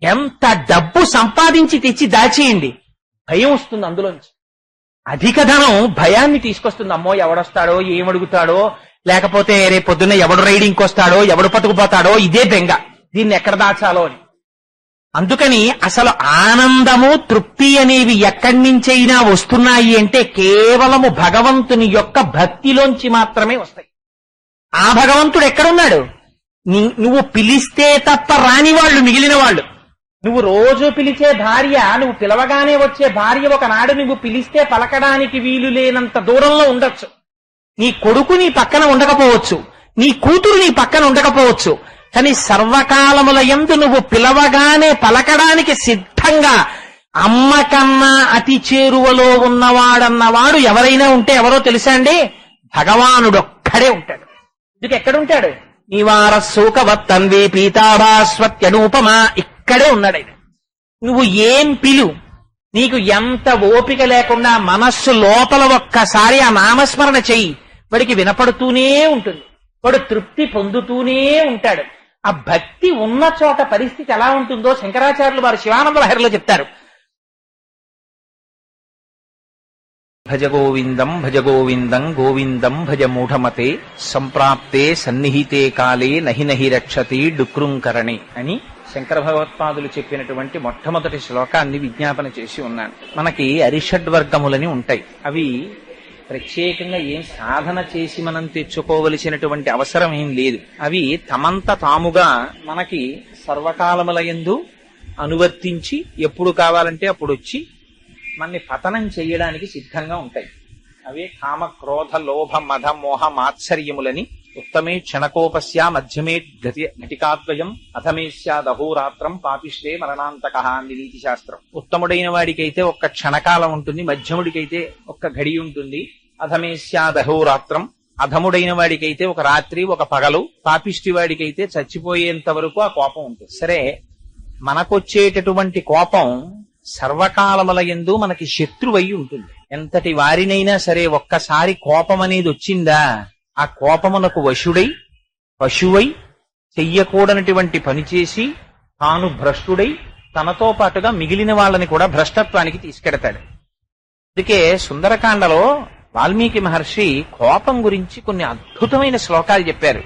ఎంత డబ్బు సంపాదించి తెచ్చి దాచేయండి, భయం వస్తుంది అందులోంచి. అధిక ధనం భయాన్ని తీసుకొస్తుంది. అమ్మో ఎవడొస్తాడో, ఏమడుగుతాడో, లేకపోతే రేపు పొద్దున్న ఎవడు రైడింగ్కి వస్తాడో, ఎవడు పట్టుకుపోతాడో, ఇదే బెంగ, దీన్ని ఎక్కడ దాచాలో అని. అందుకని అసలు ఆనందము, తృప్తి అనేవి ఎక్కడి నుంచైనా వస్తున్నాయి అంటే కేవలము భగవంతుని యొక్క భక్తిలోంచి మాత్రమే వస్తాయి. ఆ భగవంతుడు ఎక్కడున్నాడు? నువ్వు పిలిస్తే తప్ప రాని వాళ్ళు మిగిలిన వాళ్ళు. నువ్వు రోజు పిలిచే భార్య, నువ్వు పిలవగానే వచ్చే భార్య ఒకనాడు నువ్వు పిలిస్తే పలకడానికి వీలు లేనంత దూరంలో ఉండొచ్చు. నీ కొడుకు నీ పక్కన ఉండకపోవచ్చు, నీ కూతురు నీ పక్కన ఉండకపోవచ్చు, కానీ సర్వకాలముల యందు నువ్వు పిలవగానే పలకడానికి సిద్ధంగా అమ్మ కన్నా అతి చేరువలో ఉన్నవాడన్నవాడు ఎవరైనా ఉంటే ఎవరో తెలుసా అండి? భగవానుడొక్కడే ఉంటాడు. ఇందుకు ఎక్కడుంటాడు? నివార శోకవత్తన్వి పీతాభాస్వత్యనూపమా, ఇక్కడే ఉన్నాడు ఆయన. నువ్వు ఏం పిలు, నీకు ఎంత ఓపిక లేకుండా మనస్సు లోపల ఒక్కసారి ఆ నామస్మరణ చెయ్యి, వాడికి వినపడుతూనే ఉంటుంది, వాడు తృప్తి పొందుతూనే ఉంటాడు. ఆ భక్తి ఉన్న చోట పరిస్థితి ఎలా ఉంటుందో శంకరాచార్యులు వారు శివానంద లహరిలో చెప్తారు. భజ గోవిందం భజ గోవిందం గోవిందం భజ మూఢమతే సంప్రాప్తే సన్నిహితే కాలే నహి నహి రక్షతి డుక్రుంకరణి అని శంకర భగవత్పాదులు చెప్పినటువంటి మొట్టమొదటి శ్లోకాన్ని విజ్ఞాపన చేసి ఉన్నాను. మనకి అరిషడ్వర్గములని ఉంటాయి. అవి ప్రత్యేకంగా ఏం సాధన చేసి మనం తెచ్చుకోవలసినటువంటి అవసరం ఏం లేదు. అవి తమంత తాముగా మనకి సర్వకాలములయందు అనువర్తించి ఎప్పుడు కావాలంటే అప్పుడు వచ్చి మనని పతనం చేయడానికి సిద్ధంగా ఉంటాయి. అవే కామ క్రోధ లోభ మద మోహ మాత్సర్యములని. ఉత్తమే క్షణకోపస్య మధ్యమే ఘటికాద్వయం అథమే స్యాదహోరాత్రం పాపిష్టే మరణాంతక అని నీతి శాస్త్రం. ఉత్తముడైన వాడికైతే ఒక్క క్షణకాలం ఉంటుంది, మధ్యముడికైతే ఒక్క ఘడి ఉంటుంది. అధమే స్యాదహోరాత్రం, అధముడైన వాడికైతే ఒక రాత్రి ఒక పగలు, పాపిష్టి వాడికైతే చచ్చిపోయేంత వరకు ఆ కోపం ఉంటుంది. సరే, మనకొచ్చేటటువంటి కోపం సర్వకాలముల యందు మనకి శత్రువై ఉంటుంది. ఎంతటి వారినైనా సరే ఒక్కసారి కోపం అనేది వచ్చిందా, ఆ కోపమునకు వశుడై పశువై చెయ్యకూడనటువంటి పనిచేసి తాను భ్రష్టుడై తనతో పాటుగా మిగిలిన వాళ్ళని కూడా భ్రష్టత్వానికి తీసుకెడతాడు. అందుకే సుందరకాండలో వాల్మీకి మహర్షి కోపం గురించి కొన్ని అద్భుతమైన శ్లోకాలు చెప్పారు.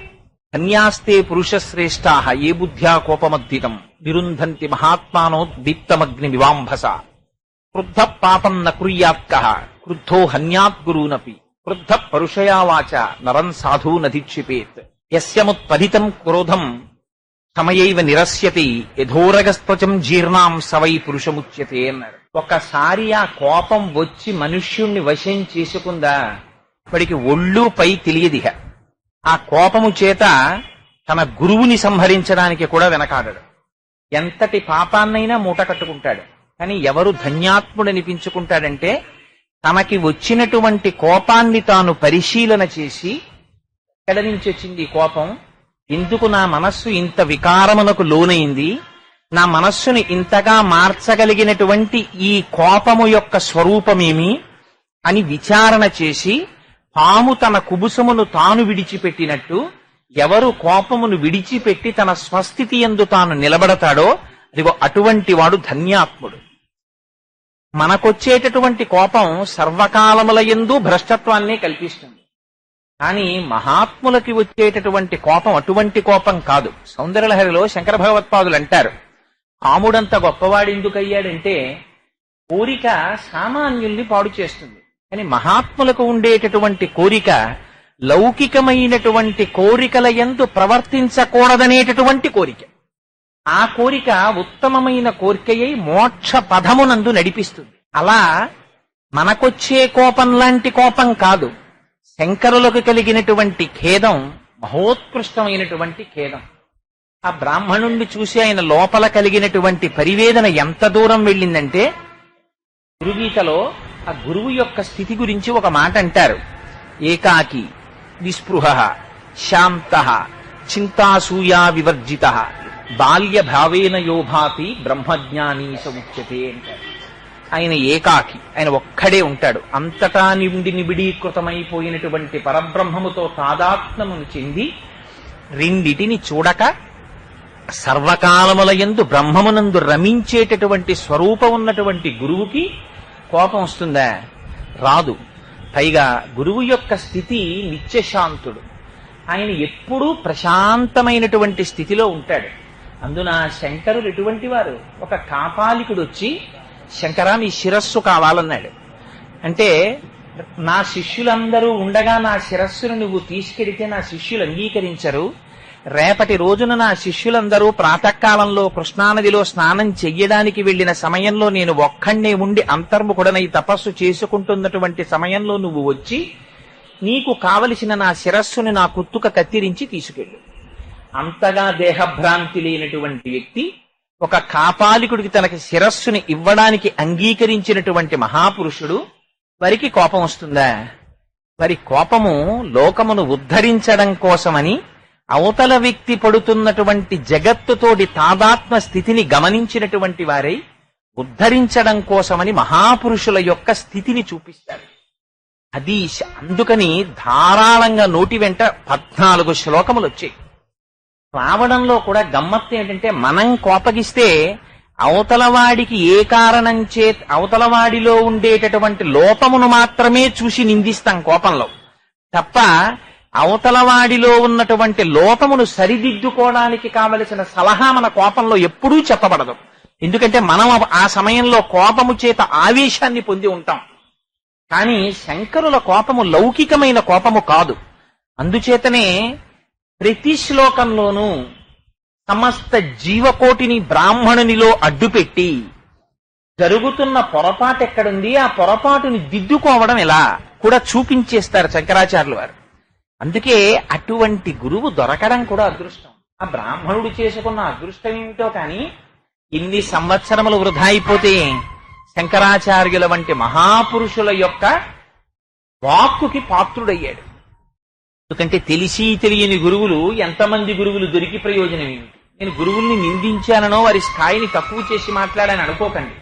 కన్యాస్తే పురుష శ్రేష్ఠాః ఏ బుద్ధ్యా కోపమద్దితం విరుంధంతి మహాత్మానోద్దీప్తమగ్ని వివాంభస క్రుద్ధ పాపం న కుర్యాత్కః క్రుద్ధో హన్యాత్ గురూనపి క్రుద్ధ పరుషయా వాచ నరం సాధూ నధిక్షిపేత్ యస్యముత్పదితం క్రోధం సమయైవ నిరస్యతి యథోరగస్త్వచం జీర్ణాం సవై పురుషముచ్యతే అన్నాడు. ఒకసారి ఆ కోపం వచ్చి మనుష్యుణ్ణి వశం చేసుకుందా, వాడికి ఒళ్ళు పై తెలియదిహ. ఆ కోపము చేత తన గురువుని సంహరించడానికి కూడా వెనకాడడు. ఎంతటి పాపాన్నైనా మూట కట్టుకుంటాడు. కానీ ఎవరు ధన్యాత్ముడనిపించుకుంటాడంటే తనకి వచ్చినటువంటి కోపాన్ని తాను పరిశీలన చేసి, ఎక్కడి నుంచి వచ్చింది ఈ కోపం, ఎందుకు నా మనస్సు ఇంత వికారమునకు లోనైంది, నా మనస్సుని ఇంతగా మార్చగలిగినటువంటి ఈ కోపము యొక్క స్వరూపమేమి అని విచారణ చేసి, పాము తన కుబుసమును తాను విడిచిపెట్టినట్టు ఎవరు కోపమును విడిచిపెట్టి తన స్వస్థితి యందు తాను నిలబడతాడో అదిగో అటువంటి వాడు ధన్యాత్ముడు. మనకొచ్చేటటువంటి కోపం సర్వకాలముల యందు భ్రష్టత్వాన్నే కల్పిస్తుంది. కానీ మహాత్ములకి వచ్చేటటువంటి కోపం అటువంటి కోపం కాదు. సౌందర్యలహరిలో శంకర భగవత్పాదులు అంటారు, కాముడంత గొప్పవాడెందుకయ్యాడంటే కోరిక సామాన్యుల్ని పాడు చేస్తుంది. కానీ మహాత్ములకు ఉండేటటువంటి కోరిక లౌకికమైనటువంటి కోరికల యందు ప్రవర్తించకూడదనేటటువంటి కోరిక. ఆ కోరిక ఉత్తమమైన కోరికయై మోక్ష పదమునందు నడిపిస్తుంది. అలా మనకొచ్చే కోపం లాంటి కోపం కాదు. శంకరులకు కలిగినటువంటి ఖేదం మహోత్కృష్టమైనటువంటి ఖేదం. ఆ బ్రాహ్మణుణ్ణి చూసి ఆయన లోపల కలిగినటువంటి పరివేదన ఎంత దూరం వెళ్ళిందంటే, గురుగీతలో ఆ గురువు యొక్క స్థితి గురించి ఒక మాట అంటారు. ఏకాకి నిస్పృహ శాంత చింతాసూయా వివర్జిత బాల్య భావేన యోభాతి బ్రహ్మజ్ఞానీ సముచ్యతే అంటారు. ఆయన ఏకాకి, ఆయన ఒక్కడే ఉంటాడు. అంతటా నిండి నిబిడీకృతమైపోయినటువంటి పరబ్రహ్మముతో తాదాత్మ్యమును చెంది రెండిటిని చూడక సర్వకాలములయందు బ్రహ్మమునందు రమించేటటువంటి స్వరూపం ఉన్నటువంటి గురువుకి కోపం వస్తుందా? రాదు. పైగా గురువు యొక్క స్థితి నిత్యశాంతుడు. ఆయన ఎప్పుడూ ప్రశాంతమైనటువంటి స్థితిలో ఉంటాడు. అందున శంకరులు ఎటువంటి వారు? ఒక కాపాలికుడు వచ్చి, శంకరా మీ శిరస్సు కావాలన్నాడు. అంటే నా శిష్యులందరూ ఉండగా నా శిరస్సును నువ్వు తీసుకెడితే నా శిష్యులు అంగీకరించరు. రేపటి రోజున నా శిష్యులందరూ ప్రాతకాలంలో కృష్ణానదిలో స్నానం చెయ్యడానికి వెళ్లిన సమయంలో నేను ఒక్కడే ఉండి అంతర్ముఖుడనై తపస్సు చేసుకుంటున్నటువంటి సమయంలో నువ్వు వచ్చి నీకు కావలసిన నా శిరస్సుని నా కుత్తుక కత్తిరించి తీసుకెళ్ళు. అంతగా దేహభ్రాంతి లేనటువంటి వ్యక్తి ఒక కాపాలికుడికి తనకి శిరస్సుని ఇవ్వడానికి అంగీకరించినటువంటి మహాపురుషుడు, వారికి కోపం వస్తుందా? వారి కోపము లోకమును ఉద్ధరించడం కోసమని అవతల వ్యక్తి పడుతున్నటువంటి జగత్తుతోటి తాదాత్మ స్థితిని గమనించినటువంటి వారై ఉద్ధరించడం కోసమని మహాపురుషుల యొక్క స్థితిని చూపిస్తారు. అది అందుకని ధారాళంగా నోటి వెంట 14 శ్లోకములు వచ్చాయి. రావడంలో కూడా గమ్మత్తు ఏంటంటే, మనం కోపగిస్తే అవతలవాడికి ఏ కారణం చేత అవతలవాడిలో ఉండేటటువంటి లోపమును మాత్రమే చూసి నిందిస్తాం కోపంలో తప్ప, అవతలవాడిలో ఉన్నటువంటి లోపమును సరిదిద్దుకోవడానికి కావలసిన సలహా మన కోపంలో ఎప్పుడూ చెప్పబడదు. ఎందుకంటే మనం ఆ సమయంలో కోపము చేత ఆవేశాన్ని పొంది ఉంటాం. కానీ శంకరుల కోపము లౌకికమైన కోపము కాదు. అందుచేతనే ప్రతి శ్లోకంలోనూ సమస్త జీవకోటిని బ్రాహ్మణునిలో అడ్డుపెట్టి జరుగుతున్న పొరపాటు ఎక్కడుంది, ఆ పొరపాటుని దిద్దుకోవడం ఎలా కూడా చూపించేస్తారు శంకరాచార్యులు వారు. అందుకే అటువంటి గురువు దొరకడం కూడా అదృష్టం. ఆ బ్రాహ్మణుడు చేసుకున్న అదృష్టం ఏమిటో కానీ ఇన్ని సంవత్సరములు వృధా అయిపోతే శంకరాచార్యుల వంటి మహాపురుషుల యొక్క వాక్కుకి పాత్రుడయ్యాడు. ఎందుకంటే తెలిసి తెలియని గురువులు ఎంతమంది గురువులు దొరికి ప్రయోజనం ఏమిటి? నేను గురువుల్ని నిందించాననో వారి స్థాయిని తక్కువ చేసి మాట్లాడాలని అనుకోకండి.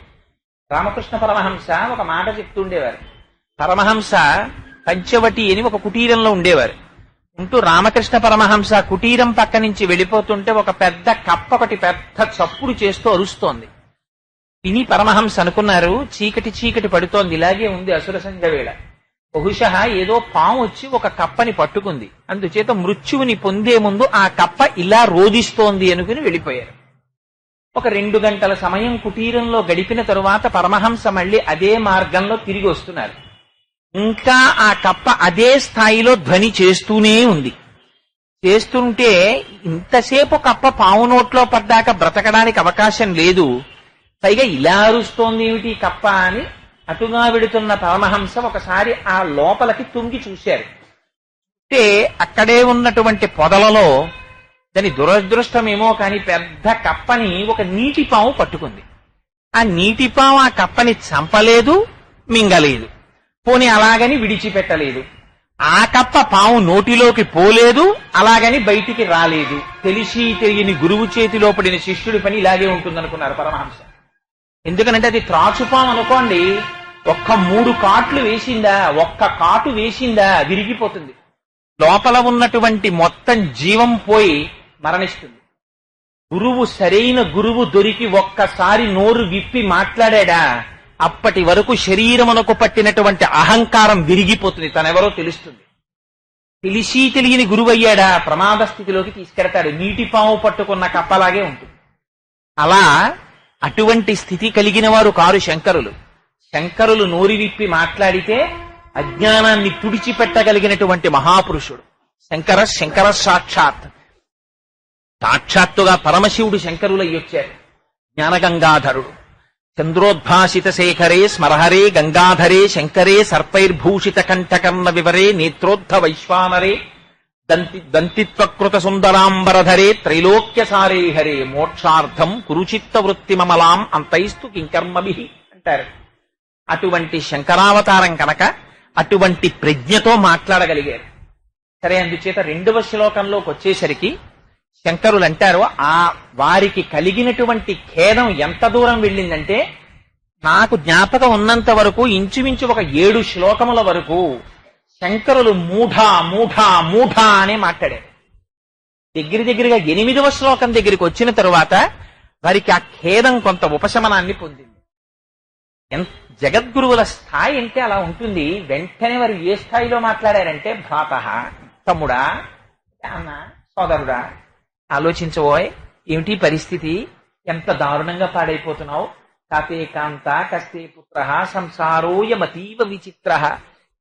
రామకృష్ణ పరమహంస ఒక మాట చెప్తుండేవారు. పరమహంస పంచవటి అని ఒక కుటీరంలో ఉండేవారు. ఉంటూ రామకృష్ణ పరమహంస కుటీరం పక్క నుంచి వెళ్ళిపోతుంటే ఒక పెద్ద కప్ప ఒకటి పెద్ద చప్పుడు చేస్తూ అరుస్తోంది. విని పరమహంస అనుకున్నారు, చీకటి చీకటి పడుతోంది, ఇలాగే ఉంది అసుర సంధ్య వేళ, బహుశः ఏదో పాము వచ్చి ఒక కప్పని పట్టుకుంది, అందుచేత మృత్యువుని పొందే ముందు ఆ కప్ప ఇలా రోదిస్తోంది అనుకుని వెళ్ళిపోయారు. ఒక 2 గంటల సమయం కుటీరంలో గడిపిన తరువాత పరమహంస మళ్ళీ అదే మార్గంలో తిరిగి వస్తున్నారు. ఇంకా ఆ కప్ప అదే స్థాయిలో ధ్వని చేస్తూనే ఉంది. చేస్తుంటే ఇంతసేపు కప్ప పాము నోట్లో పడ్డాక బ్రతకడానికి అవకాశం లేదు, పైగా ఇలా అరుస్తోంది ఏమిటి కప్ప అని అటుగా వెడుతున్న పరమహంస ఒకసారి ఆ లోపలికి తుంగి చూశారు. అంటే అక్కడే ఉన్నటువంటి పొదలలో దాని దురదృష్టమేమో కాని పెద్ద కప్పని ఒక నీటిపాము పట్టుకుంది. ఆ నీటిపాము ఆ కప్పని చంపలేదు, మింగలేదు, పోనీ అలాగని విడిచిపెట్టలేదు. ఆ కప్ప పాము నోటిలోకి పోలేదు, అలాగని బయటికి రాలేదు. తెలిసి తెలియని గురువు చేతిలో పడిన శిష్యుడి పని ఇలాగే ఉంటుందనుకున్నారు పరమహంస. ఎందుకనంటే అది త్రాచుపాము అనుకోండి, ఒక్క 3 కాట్లు వేసిందా, ఒక్క కాటు వేసిందా విరిగిపోతుంది, లోపల ఉన్నటువంటి మొత్తం జీవం పోయి మరణిస్తుంది. గురువు సరైన గురువు దొరికి ఒక్కసారి నోరు విప్పి మాట్లాడా, అప్పటి వరకు శరీరమునకు పట్టినటువంటి అహంకారం విరిగిపోతుంది, తనెవరో తెలుస్తుంది. తెలిసి తెలియని గురువయ్యాడా ప్రమాద స్థితిలోకి తీసుకెడతాడు, నీటిపాము పట్టుకున్న కప్పలాగే ఉంటుంది. అలా అటువంటి స్థితి కలిగిన వారు కారు శంకరులు. శంకరులు నోరి విప్పి మాట్లాడితే అజ్ఞానాన్ని తుడిచిపెట్టగలిగినటువంటి మహాపురుషుడు శంకర సాక్షాత్తుగా పరమశివుడు శంకరులయ్యొచ్చారు. జ్ఞానగంగాధరుడు చంద్రోద్భాసిత శేఖరే స్మరహరే గంగాధరే శంకరే సర్పైర్భూషిత కంఠకర్ణ వివరే నేత్రోద్ధ వైశ్వానరే దంతిత్వకృత సుందరాంబరధరే త్రైలోక్యసారే హరే మోక్షార్థం కురుచిత్త వృత్తి మమలాం అంతైస్తు కింకర్మభి అంటారు. అటువంటి శంకరావతారం కనుక అటువంటి ప్రజ్ఞతో మాట్లాడగలిగారు. సరే, అందుచేత 2వ శ్లోకంలోకి వచ్చేసరికి శంకరులు అంటారు, ఆ వారికి కలిగినటువంటి ఖేదం ఎంత దూరం వెళ్ళిందంటే, నాకు జ్ఞాపకం ఉన్నంత వరకు ఇంచుమించు ఒక 7 శ్లోకముల వరకు శంకరులు మూఢ మూఢ మూఢ అనే మాట్లాడారు. దగ్గరగా 8వ శ్లోకం దగ్గరికి వచ్చిన తరువాత వారికి ఆ ఖేదం కొంత ఉపశమనాన్ని పొందింది. జగద్గురువుల స్థాయి అంటే అలా ఉంటుంది. వెంటనే వారు ఏ స్థాయిలో మాట్లాడారంటే, భ్రాతః, తమ్ముడా, అన్న, సోదరుడా, ఆలోచించబోయ్, ఏమిటి పరిస్థితి, ఎంత దారుణంగా పాడైపోతున్నావు. కాతే కాంత కస్తే పుత్ర సంసారోయమతీవ విచిత్ర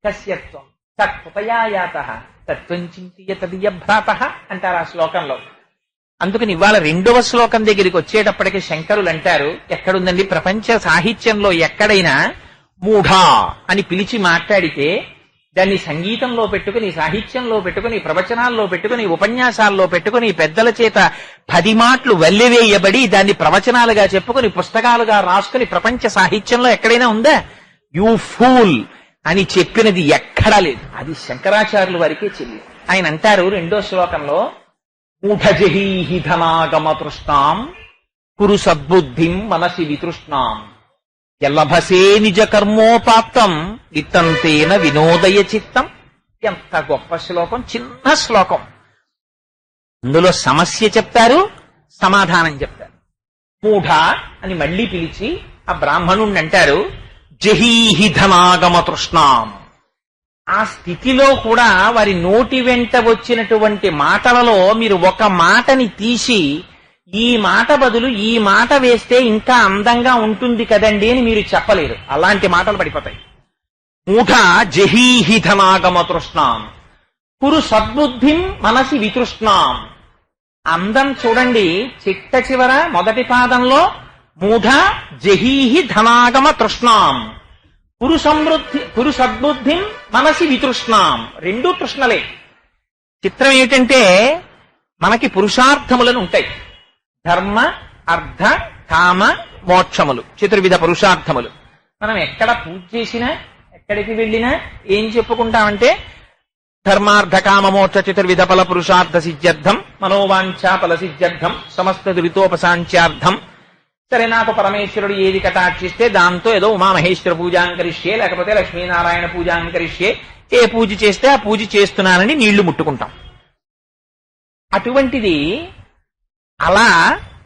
కస్యత్వం తత్పయాయాత తత్వం చింతియ తదియ భ్రాతః అంటారు ఆ శ్లోకంలో. అందుకని ఇవాళ 2వ శ్లోకం దగ్గరికి వచ్చేటప్పటికి శంకరులు అంటారు, ఎక్కడుందండి ప్రపంచ సాహిత్యంలో ఎక్కడైనా మూఢా అని పిలిచి మాట్లాడితే దాన్ని సంగీతంలో పెట్టుకుని, సాహిత్యంలో పెట్టుకుని, ప్రవచనాల్లో పెట్టుకుని, ఉపన్యాసాల్లో పెట్టుకుని, పెద్దల చేత 10 మాటలు వల్లెవేయబడి దాన్ని ప్రవచనాలుగా చెప్పుకుని పుస్తకాలుగా రాసుకుని ప్రపంచ సాహిత్యంలో ఎక్కడైనా ఉందా? యూ ఫూల్ అని చెప్పినది ఎక్కడా లేదు. అది శంకరాచార్యుల వారికే చెల్లి. ఆయన అంటారు 2వ శ్లోకంలో, మూఢజహీహి ధనాగమ తృష్ణాం కురు సద్బుద్ధిం మనసి వితృష్ణాం ఎల్లభసే నిజ కర్మోపాప్తం ఇత్తంతేన వినోదయ చిత్తం. ఎంత గొప్ప శ్లోకం, చిన్న శ్లోకం. అందులో సమస్య చెప్తారు, సమాధానం చెప్తారు. మూఢ అని మళ్ళీ పిలిచి ఆ బ్రాహ్మణుణ్ణి అంటారు, జహీహి ధనాగమ తృష్ణాం. ఆ స్థితిలో కూడా వారి నోటి వెంట వచ్చినటువంటి మాటలలో మీరు ఒక మాటని తీసి ఈ మాట బదులు ఈ మాట వేస్తే ఇంకా అందంగా ఉంటుంది కదండి అని మీరు చెప్పలేరు. అలాంటి మాటలు పడిపోతాయి. మూఢ జహీహి ధనాగమ తృష్ణాం కురు సద్బుద్ధిం మనసి వితృష్ణాం. అందం చూడండి, చిట్ట చివర మొదటి పాదంలో మూఢ జహీహి ధనాగమ తృష్ణాం కురు సద్బుద్ధిం మనసి వితృష్ణాం. 2 తృష్ణలే. చిత్రం ఏమిటంటే, మనకి పురుషార్థములను ఉంటాయి. ధర్మ, అర్థ, కామ, మోక్షములు, చతుర్విధ పురుషార్థములు. మనం ఎక్కడ పూజ చేసినా, ఎక్కడికి వెళ్ళినా ఏం చెప్పుకుంటామంటే, ధర్మార్థ కామ మోక్ష చతుర్విధ ఫల పురుషార్థ సిద్ధ్యర్థం మనోవాంఛా ఫల సిద్ధ్యర్థం సమస్త దురితోపశాంత్యార్థం. సరే, నాకు పరమేశ్వరుడు ఏది కటాక్షిస్తే దాంతో ఏదో ఉమామహేశ్వర పూజాంకరిష్యే, లేకపోతే లక్ష్మీనారాయణ పూజాంకరిష్యే, ఏ పూజ చేస్తే ఆ పూజ చేస్తున్నానని నీళ్లు ముట్టుకుంటాం. అటువంటిది అలా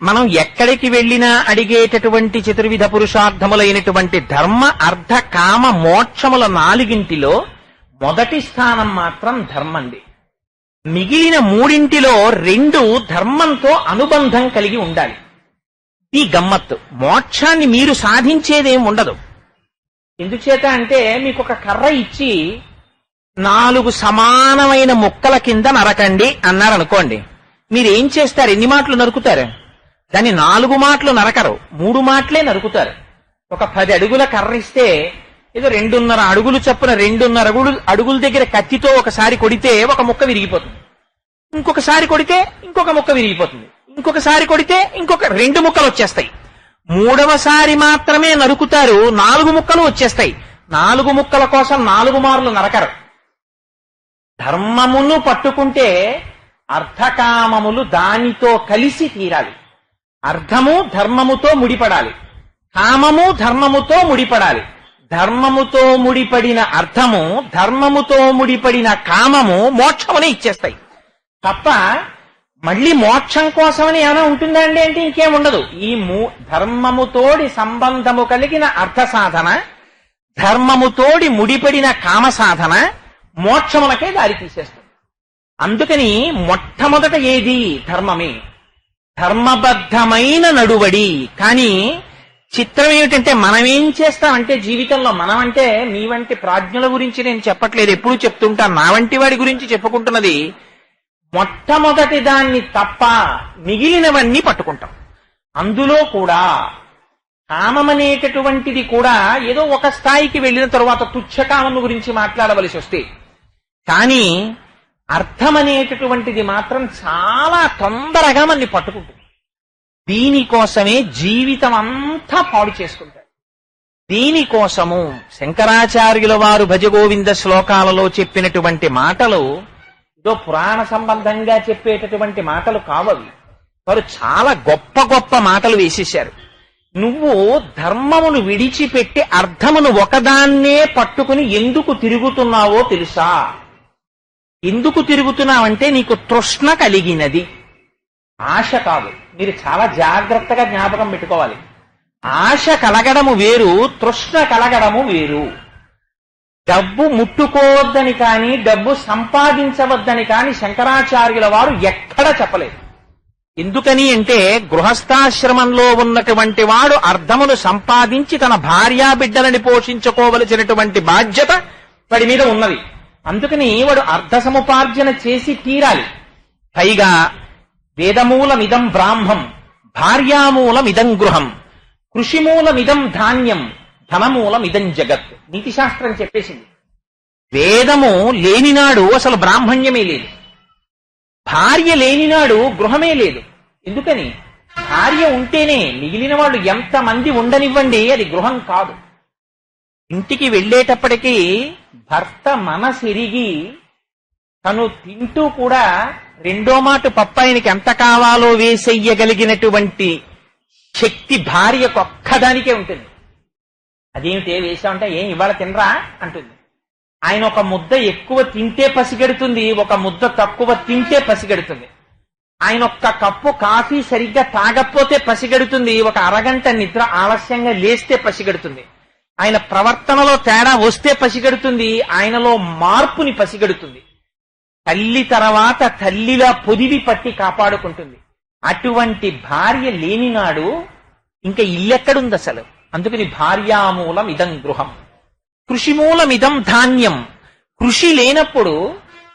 మనం ఎక్కడికి వెళ్ళినా అడిగేటటువంటి చతుర్విధ పురుషార్థములైనటువంటి ధర్మ, అర్థ, కామ, మోక్షముల 4 మొదటి స్థానం మాత్రం ధర్మంది. మిగిలిన 3 2 ధర్మంతో అనుబంధం కలిగి ఉండాలి. ఈ గమ్మత్తు. మోక్షాన్ని మీరు సాధించేదేం ఉండదు. ఎందుచేత అంటే, మీకు ఒక కర్ర ఇచ్చి 4 సమానమైన ముక్కల కింద నరకండి అన్నారనుకోండి, మీరేం చేస్తారు? ఎన్ని మాటలు నరుకుతారు? దాన్ని 4 మాటలు నరకరు, 3 మాటలే నరుకుతారు. ఒక 10 అడుగుల కర్ర ఇస్తే ఏదో 2.5 అడుగులు చొప్పున 2.5 అడుగుల దగ్గర కత్తితో ఒకసారి కొడితే ఒక ముక్క విరిగిపోతుంది, ఇంకొకసారి కొడితే ఇంకొక ముక్క విరిగిపోతుంది, ఇంకొకసారి కొడితే ఇంకొక 2 ముక్కలు వచ్చేస్తాయి. 3వసారి మాత్రమే నరుకుతారు, 4 ముక్కలు వచ్చేస్తాయి. 4 ముక్కల కోసం 4 మార్లు నరకరు. ధర్మమును పట్టుకుంటే అర్థకామములు దానితో కలిసి తీరాలి. అర్థము ధర్మముతో ముడిపడాలి, కామము ధర్మముతో ముడిపడాలి. ధర్మముతో ముడిపడిన అర్థము, ధర్మముతో ముడిపడిన కామము మోక్షమునే ఇచ్చేస్తాయి తప్ప మళ్ళీ మోక్షం కోసమని ఏమైనా ఉంటుందా అండి అంటే ఇంకేం ఉండదు. ఈ ధర్మముతోడి సంబంధము కలిగిన అర్థ సాధన, ధర్మముతోడి ముడిపడిన కామ సాధన మోక్షములకే దారి తీసేస్తుంది. అందుకని మొట్టమొదట ఏది? ధర్మమే, ధర్మబద్ధమైన నడువడి. కానీ చిత్రం ఏమిటంటే, మనమేం చేస్తామంటే జీవితంలో, మనమంటే మీ వంటి ప్రాజ్ఞుల గురించి నేను చెప్పట్లేదు, ఎప్పుడూ చెప్తుంటా, నా వంటి వాడి గురించి చెప్పుకుంటున్నది. మొట్టమొదటి దాన్ని తప్ప మిగిలినవన్నీ పట్టుకుంటాం. అందులో కూడా కామమనేటటువంటిది కూడా ఏదో ఒక స్థాయికి వెళ్ళిన తరువాత తుచ్చకామము గురించి మాట్లాడవలసి వస్తే, కానీ అర్థమనేటటువంటిది మాత్రం చాలా తొందరగా మనని పట్టుకుంటుంది. దీనికోసమే జీవితం అంతా పాడు చేసుకుంటారు. దీనికోసము శంకరాచార్యుల వారు భజగోవింద శ్లోకాలలో చెప్పినటువంటి మాటలు ఏదో పురాణ సంబంధంగా చెప్పేటటువంటి మాటలు కావవి. వారు చాలా గొప్ప గొప్ప మాటలు వేసేశారు. నువ్వు ధర్మమును విడిచిపెట్టి అర్థమును ఒకదాన్నే పట్టుకుని ఎందుకు తిరుగుతున్నావో తెలుసా? ఎందుకు తిరుగుతున్నావంటే నీకు తృష్ణ కలిగినది. ఆశ కాదు. మీరు చాలా జాగ్రత్తగా జ్ఞాపకం పెట్టుకోవాలి. ఆశ కలగడము వేరు, తృష్ణ కలగడము వేరు. డబ్బు ముట్టుకోవద్దని కానీ, డబ్బు సంపాదించవద్దని కానీ శంకరాచార్యుల వారు ఎక్కడా చెప్పలేదు. ఎందుకని అంటే గృహస్థాశ్రమంలో ఉన్నటువంటి వాడు అర్ధమును సంపాదించి తన భార్యా బిడ్డలని పోషించుకోవలసినటువంటి బాధ్యత వాడి మీద ఉన్నది. అందుకని వాడు అర్ధ సముపార్జన చేసి తీరాలి. పైగా వేదమూలమిదం బ్రాహ్మం, భార్యామూలమిదం గృహం, కృషిమూలమిదం ధాన్యం, ధనమూలమిదం జగత్. నీతిశాస్త్రం చెప్పేసింది. వేదము లేనినాడు అసలు బ్రాహ్మణ్యమే లేదు, భార్య లేనినాడు గృహమే లేదు. ఎందుకని? భార్య ఉంటేనే మిగిలిన వాళ్ళు ఎంతమంది ఉండనివ్వండి, అది గృహం కాదు. ఇంటికి వెళ్ళేటప్పటికీ భర్త మనసిరిగి తను తింటూ కూడా రెండో మాట పప్పాయనికి ఎంత కావాలో వేసెయ్యగలిగినటువంటి శక్తి భార్యకు ఒక్కదానికే ఉంటుంది. అదేమిటి వేసామంటే, ఏం ఇవాళ తినరా అంటుంది. ఆయన ఒక ముద్ద ఎక్కువ తింటే పసిగడుతుంది, ఒక ముద్ద తక్కువ తింటే పసిగడుతుంది. ఆయన ఒక్క కప్పు కాఫీ సరిగ్గా తాగకపోతే పసిగడుతుంది, ఒక అరగంట నిద్ర ఆలస్యంగా లేస్తే పసిగడుతుంది. ఆయన ప్రవర్తనలో తేడా వస్తే పసిగడుతుంది, ఆయనలో మార్పుని పసిగడుతుంది. తల్లి తర్వాత తల్లిలా పొదివి పట్టి కాపాడుకుంటుంది. అటువంటి భార్య లేనినాడు ఇంకా ఇల్లెక్కడుంది అసలు? అందుకని భార్యామూలం ఇదం గృహం, కృషిమూలమిదం ధాన్యం. కృషి లేనప్పుడు,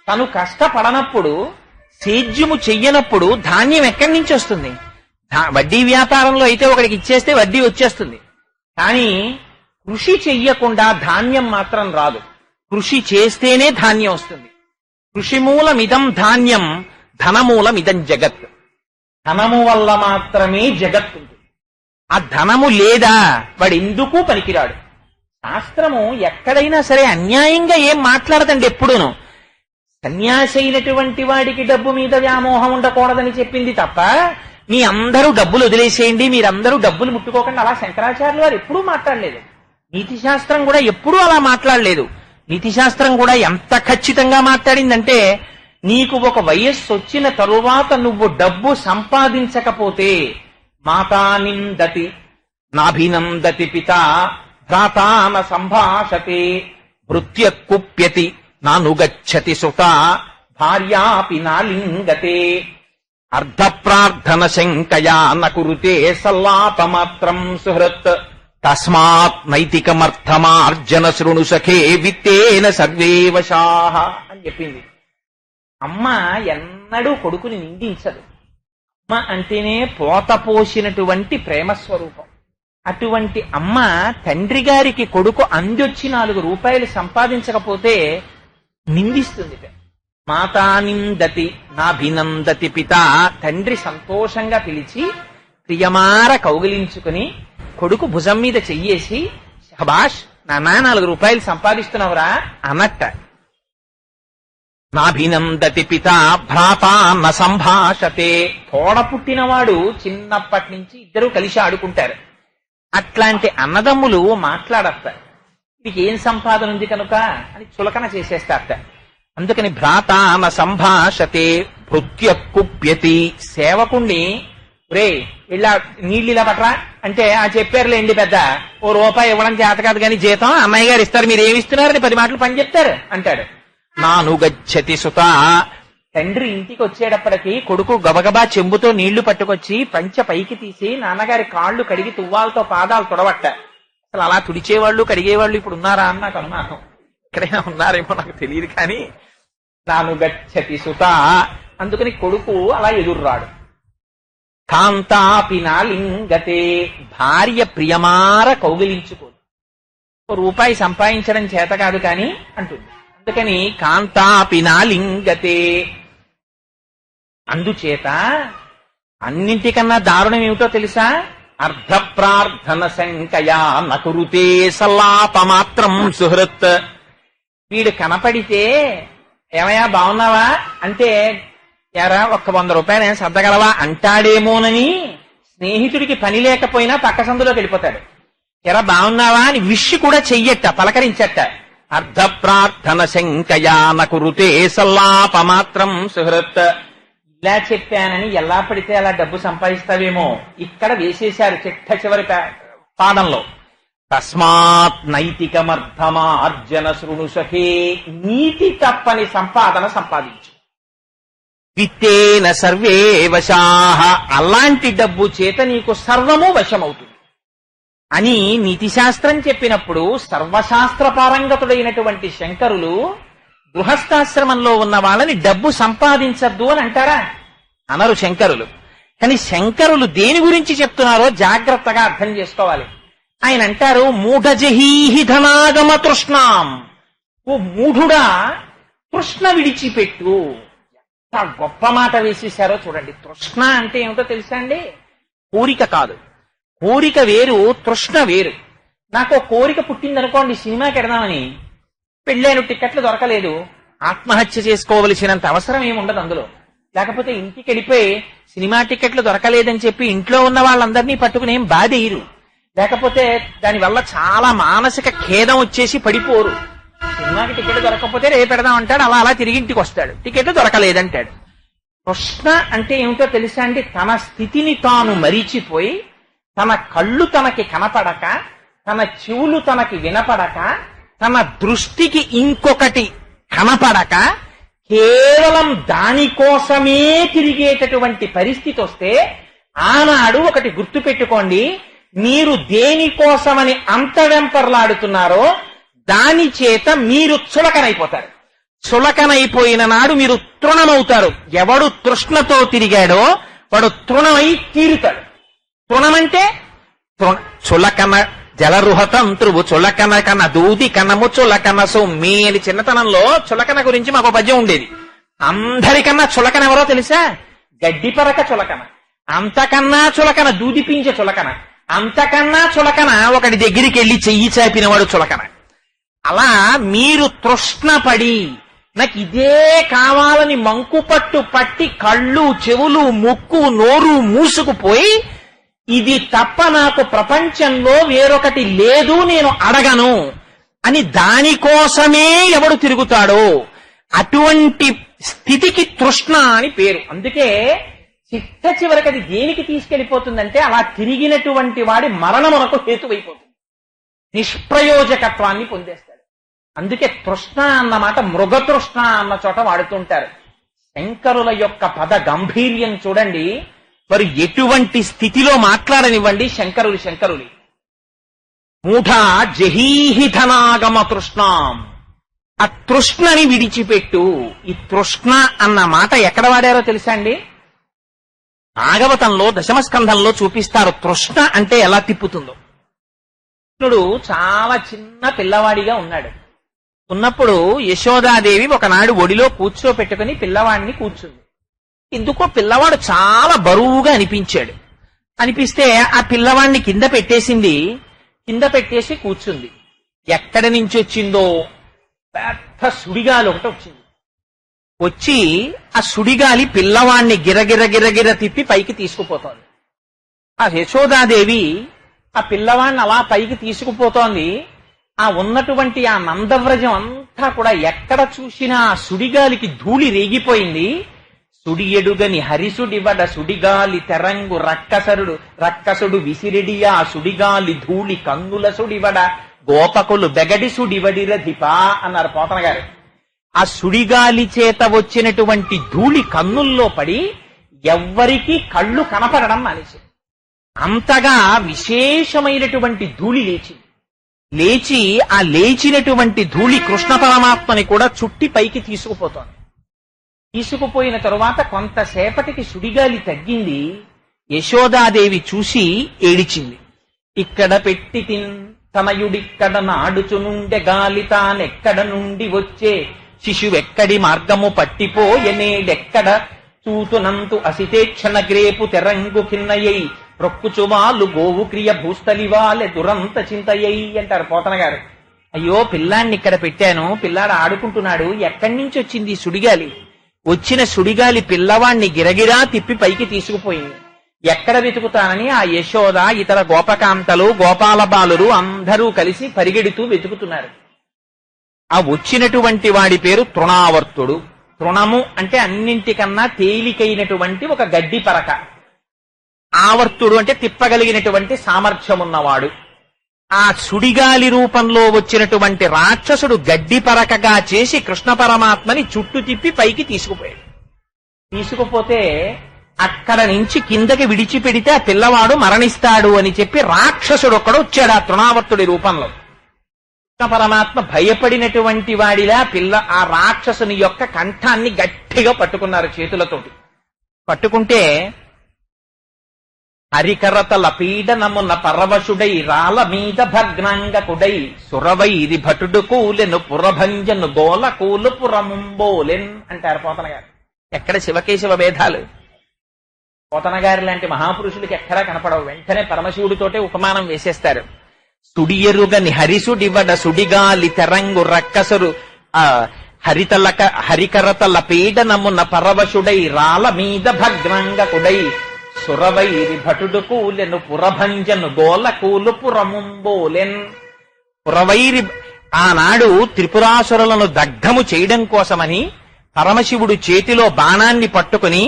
తను కష్టపడనప్పుడు, సేద్యము చెయ్యనప్పుడు ధాన్యం ఎక్కడి నుంచి వస్తుంది? వడ్డీ వ్యాపారంలో అయితే ఒకడికి ఇచ్చేస్తే వడ్డీ వచ్చేస్తుంది. కానీ కృషి చెయ్యకుండా ధాన్యం మాత్రం రాదు. కృషి చేస్తేనే ధాన్యం వస్తుంది. కృషిమూలమిదం ధాన్యం, ధనమూలమిదం జగత్. ధనము వల్ల మాత్రమే జగత్ ఉంటుంది. ఆ ధనము లేదా వాడు ఎందుకు పనికిరాడు. శాస్త్రము ఎక్కడైనా సరే అన్యాయంగా ఏం మాట్లాడదండి ఎప్పుడూను. సన్యాసి అయినటువంటి వాడికి డబ్బు మీద వ్యామోహం ఉండకూడదని చెప్పింది తప్ప, మీ అందరూ డబ్బులు వదిలేసేయండి, మీరందరూ డబ్బులు ముట్టుకోకండి, అలా శంకరాచార్యులు వారు ఎప్పుడూ మాట్లాడలేదు. నీతి శాస్త్రం కూడా ఎప్పుడూ అలా మాట్లాడలేదు. నీతి శాస్త్రం కూడా ఎంత ఖచ్చితంగా మాట్లాడిందంటే, నీకు ఒక వయస్సు వచ్చిన తరువాత నువ్వు డబ్బు సంపాదించకపోతే మాతా నిందతి నాభినందతి పిత భ్రాతాన సంభాషతే భృత్య కుప్యతి నానుగచ్చతి సుత భార్యాపి నాలింగతే అర్ధ ప్రార్థన శంకయా నకురుతే సల్లాపమాత్రం సుహృత్ తస్మాత్ నైతికమర్థమార్జన శృణు సఖే విత్తేన సర్వే వశాః అని చెప్పింది. అమ్మ ఎన్నడూ కొడుకుని నిందించదు. అమ్మ అంటేనే పోత పోసినటువంటి ప్రేమస్వరూపం. అటువంటి అమ్మ తండ్రి గారికి కొడుకు అందొచ్చి 4 రూపాయలు సంపాదించకపోతే నిందిస్తుంది. మాతా నిందతి నాభినందతి పిత. తండ్రి సంతోషంగా పిలిచి ప్రియమార కౌగిలించుకుని కొడుకు భుజం మీద చెయ్యేసి, శభాష్ నాన్న 4 రూపాయలు సంపాదిస్తున్నావురా అన్నట్ట. నాభినందతి పిత భ్రాతా న సంభాషతే. తోడ పుట్టినవాడు చిన్నప్పటి నుంచి ఇద్దరూ కలిసి ఆడుకుంటారు. అట్లాంటి అన్నదమ్ములు మాట్లాడతారు. వీడికి ఏం సంపాదన ఉంది కనుక అని చులకన చేసేస్తారట. అందుకని భ్రాతా న సంభాషతే భృత్య కుప్యతి. సేవకుణ్ణి రే ఇలా నీళ్ళు ఇలా పట్టరా అంటే, ఆ చెప్పారులేండి పెద్ద, ఓ రూపాయి ఇవ్వడం చేత కాదు కానీ జీతం అమ్మాయి గారు ఇస్తారు, మీరు ఏమి ఇస్తున్నారని 10 మాటలు పని చెప్తారు అంటాడు. నాను గచ్చతి సుత. తండ్రి ఇంటికి వచ్చేటప్పటికి కొడుకు గబగబా చెంబుతో నీళ్లు పట్టుకొచ్చి పంచ పైకి తీసి నాన్నగారి కాళ్లు కడిగి తువ్వాలతో పాదాలు తొడవట్ట. అసలు అలా తుడిచేవాళ్ళు కడిగేవాళ్ళు ఇప్పుడు ఉన్నారా అని నాకు అనుమానం. ఎక్కడైనా ఉన్నారేమో నాకు తెలియదు కానీ నాను గచ్చతి సుత. అందుకని కొడుకు అలా ఎదుర్రాడు. కాంతాపి నాలింగతే. భార్య ప్రియమార కౌగిలించుకోదు. రూపాయి సంపాదించడం చేత కాదు కానీ అంటుంది. అందుకని కాంతాపి నాలింగతే. అందుచేత అన్నింటికన్నా దారుణం ఏమిటో తెలుసా? అర్ధ ప్రార్థన శంకయా నకురుతే సల్లాపమాత్రం సుహృత్. వీడు కనపడితే ఏమయ్యా బాగున్నావా అంటే, ఎరా ఒక్క 100 రూపాయలు ఏం సర్దగలవా అంటాడేమోనని స్నేహితుడికి పని లేకపోయినా పక్క సందులోకి వెళ్ళిపోతాడు. ఎరా బాగున్నావా అని విష్ కూడా చెయ్యట, పలకరించట. అర్ధ ప్రార్థన శంకయా నకురుతే సల్లాపమాత్రం సుహృత్. ఇలా చెప్పానని ఎలా పడితే అలా డబ్బు సంపాదిస్తావేమో ఇక్కడ వేసేశారు చిట్ట చివరి పాదంలో. తస్మాత్ నైతికమర్థమార్జన శృణు సఖే, నీతి తప్పని సంపాదన సంపాదించు. విత్తేన సర్వే వశాహ, అలాంటి డబ్బు చేత నీకు సర్వము వశమవుతుంది అని నీతిశాస్త్రం చెప్పినప్పుడు సర్వశాస్త్ర పారంగతుడైనటువంటి శంకరులు గృహస్థాశ్రమంలో ఉన్న వాళ్ళని డబ్బు సంపాదించద్దు అని అంటారా? అనరు శంకరులు. కానీ శంకరులు దేని గురించి చెప్తున్నారో జాగ్రత్తగా అర్థం చేసుకోవాలి. ఆయన అంటారు, మూఢజహీహి ధనాగమ తృష్ణాం, ఓ మూఢుడా తృష్ణ విడిచిపెట్టు. ఎంత గొప్ప మాట వేసేశారో చూడండి. తృష్ణ అంటే ఏమిటో తెలుసా అండి? కోరిక కాదు. కోరిక వేరు, తృష్ణ వేరు. నాకు కోరిక పుట్టిందనుకోండి, సినిమాకి వెడదామని, పెళ్ళాను, టికెట్లు దొరకలేదు, ఆత్మహత్య చేసుకోవలసినంత అవసరం ఏముండదు అందులో. లేకపోతే ఇంటికి వెళ్ళిపోయి సినిమా టికెట్లు దొరకలేదని చెప్పి ఇంట్లో ఉన్న వాళ్ళందరినీ పట్టుకుని ఏం బాధేయరు. లేకపోతే దానివల్ల చాలా మానసిక ఖేదం వచ్చేసి పడిపోరు. సినిమాకి టికెట్ దొరకకపోతే రేపు పెడదాం అంటాడు, అలా అలా తిరిగి ఇంటికి వస్తాడు, టికెట్ దొరకలేదంటాడు. తృష్ణ అంటే ఏమిటో తెలుసా అండి? తన స్థితిని తాను మరిచిపోయి, తన కళ్ళు తనకి కనపడక, తన చెవులు తనకి వినపడక, తన దృష్టికి ఇంకొకటి కనపడక, కేవలం దానికోసమే తిరిగేటటువంటి పరిస్థితి వస్తే, ఆనాడు ఒకటి గుర్తు పెట్టుకోండి, మీరు దేనికోసమని అంత వెంపర్లాడుతున్నారో దాని చేత మీరు చులకనైపోతారు. చులకనైపోయిన నాడు మీరు తృణమవుతారు. ఎవడు తృష్ణతో తిరిగాడో వాడు తృణమై తీరుతాడు. తృణమంటే చులకన జలరుహతంత్రువు చులకన కన దూది కనము చులకన సొమ్మి అని చిన్నతనంలో చులకన గురించి మాకు పద్యం ఉండేది. అందరికన్నా చులకన ఎవరో తెలుసా? గడ్డిపరక చులకన, అంతకన్నా చులకన దూదిపించ చులకన, అంతకన్నా చులకన ఒకటి దగ్గరికి వెళ్లి చెయ్యి చాపినవాడు చులకన. అలా మీరు తృష్ణపడి నాకు ఇదే కావాలని మంకుపట్టు పట్టి కళ్ళు చెవులు ముక్కు నోరు మూసుకుపోయి, ఇది తప్ప నాకు ప్రపంచంలో వేరొకటి లేదు, నేను అడగను అని దానికోసమే ఎవడు తిరుగుతాడో అటువంటి స్థితికి తృష్ణ అని పేరు. అందుకే చిట్ట చివరికి అది దేనికి తీసుకెళ్లిపోతుందంటే అలా తిరిగినటువంటి వాడి మరణమునకు హేతువైపోతుంది, నిష్ప్రయోజకత్వాన్ని పొందేస్తాడు. అందుకే తృష్ణ అన్నమాట మృగతృష్ణ అన్న చోట వాడుతుంటారు. శంకరుల యొక్క పద గంభీర్యం చూడండి. వారు ఎటువంటి స్థితిలో మాట్లాడనివ్వండి శంకరులు. మూఢ జహీహి ధనాగమ తృష్ణాం, ఆ తృష్ణని విడిచిపెట్టు. ఈ తృష్ణ అన్న మాట ఎక్కడ వాడారో తెలుసా అండి? భాగవతంలో దశమస్కంధంలో చూపిస్తారు తృష్ణ అంటే ఎలా తిప్పుతుందో. కృష్ణుడు చాలా చిన్న పిల్లవాడిగా ఉన్నాడు. ఉన్నప్పుడు యశోదాదేవి ఒకనాడు ఒడిలో కూర్చోపెట్టుకుని పిల్లవాడిని కూర్చుంది. ఎందుకో పిల్లవాడు చాలా బరువుగా అనిపించాడు. అనిపిస్తే ఆ పిల్లవాడిని కింద పెట్టేసింది. కింద పెట్టేసి కూర్చుంది. ఎక్కడి నుంచి వచ్చిందో పెద్ద సుడిగాలి ఒకటి వచ్చింది. వచ్చి ఆ సుడిగాలి పిల్లవాణ్ణి గిరగిర తిప్పి పైకి తీసుకుపోతోంది. ఆ యశోదాదేవి ఆ పిల్లవాణ్ణి అలా పైకి తీసుకుపోతోంది. ఆ ఉన్నటువంటి ఆ నందవ్రజం అంతా కూడా ఎక్కడ చూసినా ఆ సుడిగాలికి ధూళి రేగిపోయింది. సుడి ఎడుగని హరిసుడివడ సుడిగాలి తెరంగు రక్కసుడు విసిరిడియా సుడిగాలి ధూళి కంగుల సుడివడ గోపకులు బెగడి సుడివడిరధిపా అన్నారు పోతన గారు. ఆ సుడిగాలి చేత వచ్చినటువంటి ధూళి కన్నుల్లో పడి ఎవ్వరికీ కళ్ళు కనపడడం మానేసి, అంతగా విశేషమైనటువంటి ధూళి లేచి ఆ లేచినటువంటి ధూళి కృష్ణ పరమాత్మని కూడా చుట్టి పైకి తీసుకుపోతోంది. తీసుకుపోయిన తరువాత కొంతసేపటికి సుడిగాలి తగ్గింది. యశోదాదేవి చూసి ఏడిచింది. ఇక్కడ పెట్టి తనయుడిక్కడ నాడుచునుండె గాలి తానెక్కడ నుండి వచ్చే శిశువెక్కడి మార్గము పట్టిపోయనేడెక్కడ చూతునంతు అసితేక్షణ గ్రేపు తెరంగు కిన్నయ్యై రొక్కుచువాలు గోవు క్రియ భూస్థలివాలె దురంత చింతయ్యై అంటారు పోతన గారు. అయ్యో పిల్లాన్ని ఇక్కడ పెట్టాను, పిల్లాడు ఆడుకుంటున్నాడు, ఎక్కడి నుంచి వచ్చింది సుడిగాలి? వచ్చిన సుడిగాలి పిల్లవాణ్ణి గిరగిరా తిప్పి పైకి తీసుకుపోయింది. ఎక్కడ వెతుకుతానని ఆ యశోద ఇతర గోపకాంతలు గోపాల బాలురు అందరూ కలిసి పరిగెడుతూ వెతుకుతున్నారు. ఆ వచ్చినటువంటి వాడి పేరు తృణావర్తుడు. తృణము అంటే అన్నింటికన్నా తేలికైనటువంటి ఒక గడ్డి పరక. ఆవర్తుడు అంటే తిప్పగలిగినటువంటి సామర్థ్యం ఉన్నవాడు. ఆ సుడిగాలి రూపంలో వచ్చినటువంటి రాక్షసుడు గడ్డి పరకగా చేసి కృష్ణ పరమాత్మని చుట్టు తిప్పి పైకి తీసుకుపోయాడు. తీసుకుపోతే అక్కడ నుంచి కిందకి విడిచిపెడితే ఆ పిల్లవాడు మరణిస్తాడు అని చెప్పి రాక్షసుడు ఒక్కడు వచ్చాడు ఆ తృణావర్తుడి రూపంలో. కృష్ణ పరమాత్మ భయపడినటువంటి వాడిలా ఆ రాక్షసుని యొక్క కంఠాన్ని గట్టిగా పట్టుకున్నారు చేతులతోటి. పట్టుకుంటే హరికరతల పీడనమున్న పరవశుడై రాల మీద భగ్నాంగకుడై సురవైరి భటుడు కూలెను పురభంజను గోల కూలు పురముంబోలెన్ అంటారు పోతన గారు. ఎక్కడ శివకేశవ భేదాలు? పోతన గారి లాంటి మహాపురుషులకి ఎక్కడా కనపడవు. వెంటనే పరమశివుడితోటే ఉపమానం వేసేస్తారు. సుడియరుగని హరిసుడివడ సుడిగాలి తెరంగు రక్కసరు హరికరతల పీడనమున్న పరవశుడై రాల మీద భగ్నాంగకుడై సురవైరి భటుడు కూలెను పురభంజను గోల కూలు పురముంబోలెన్. పురవైరి ఆనాడు త్రిపురాసురులను దగ్ధము చేయడం కోసమని పరమశివుడు చేతిలో బాణాన్ని పట్టుకుని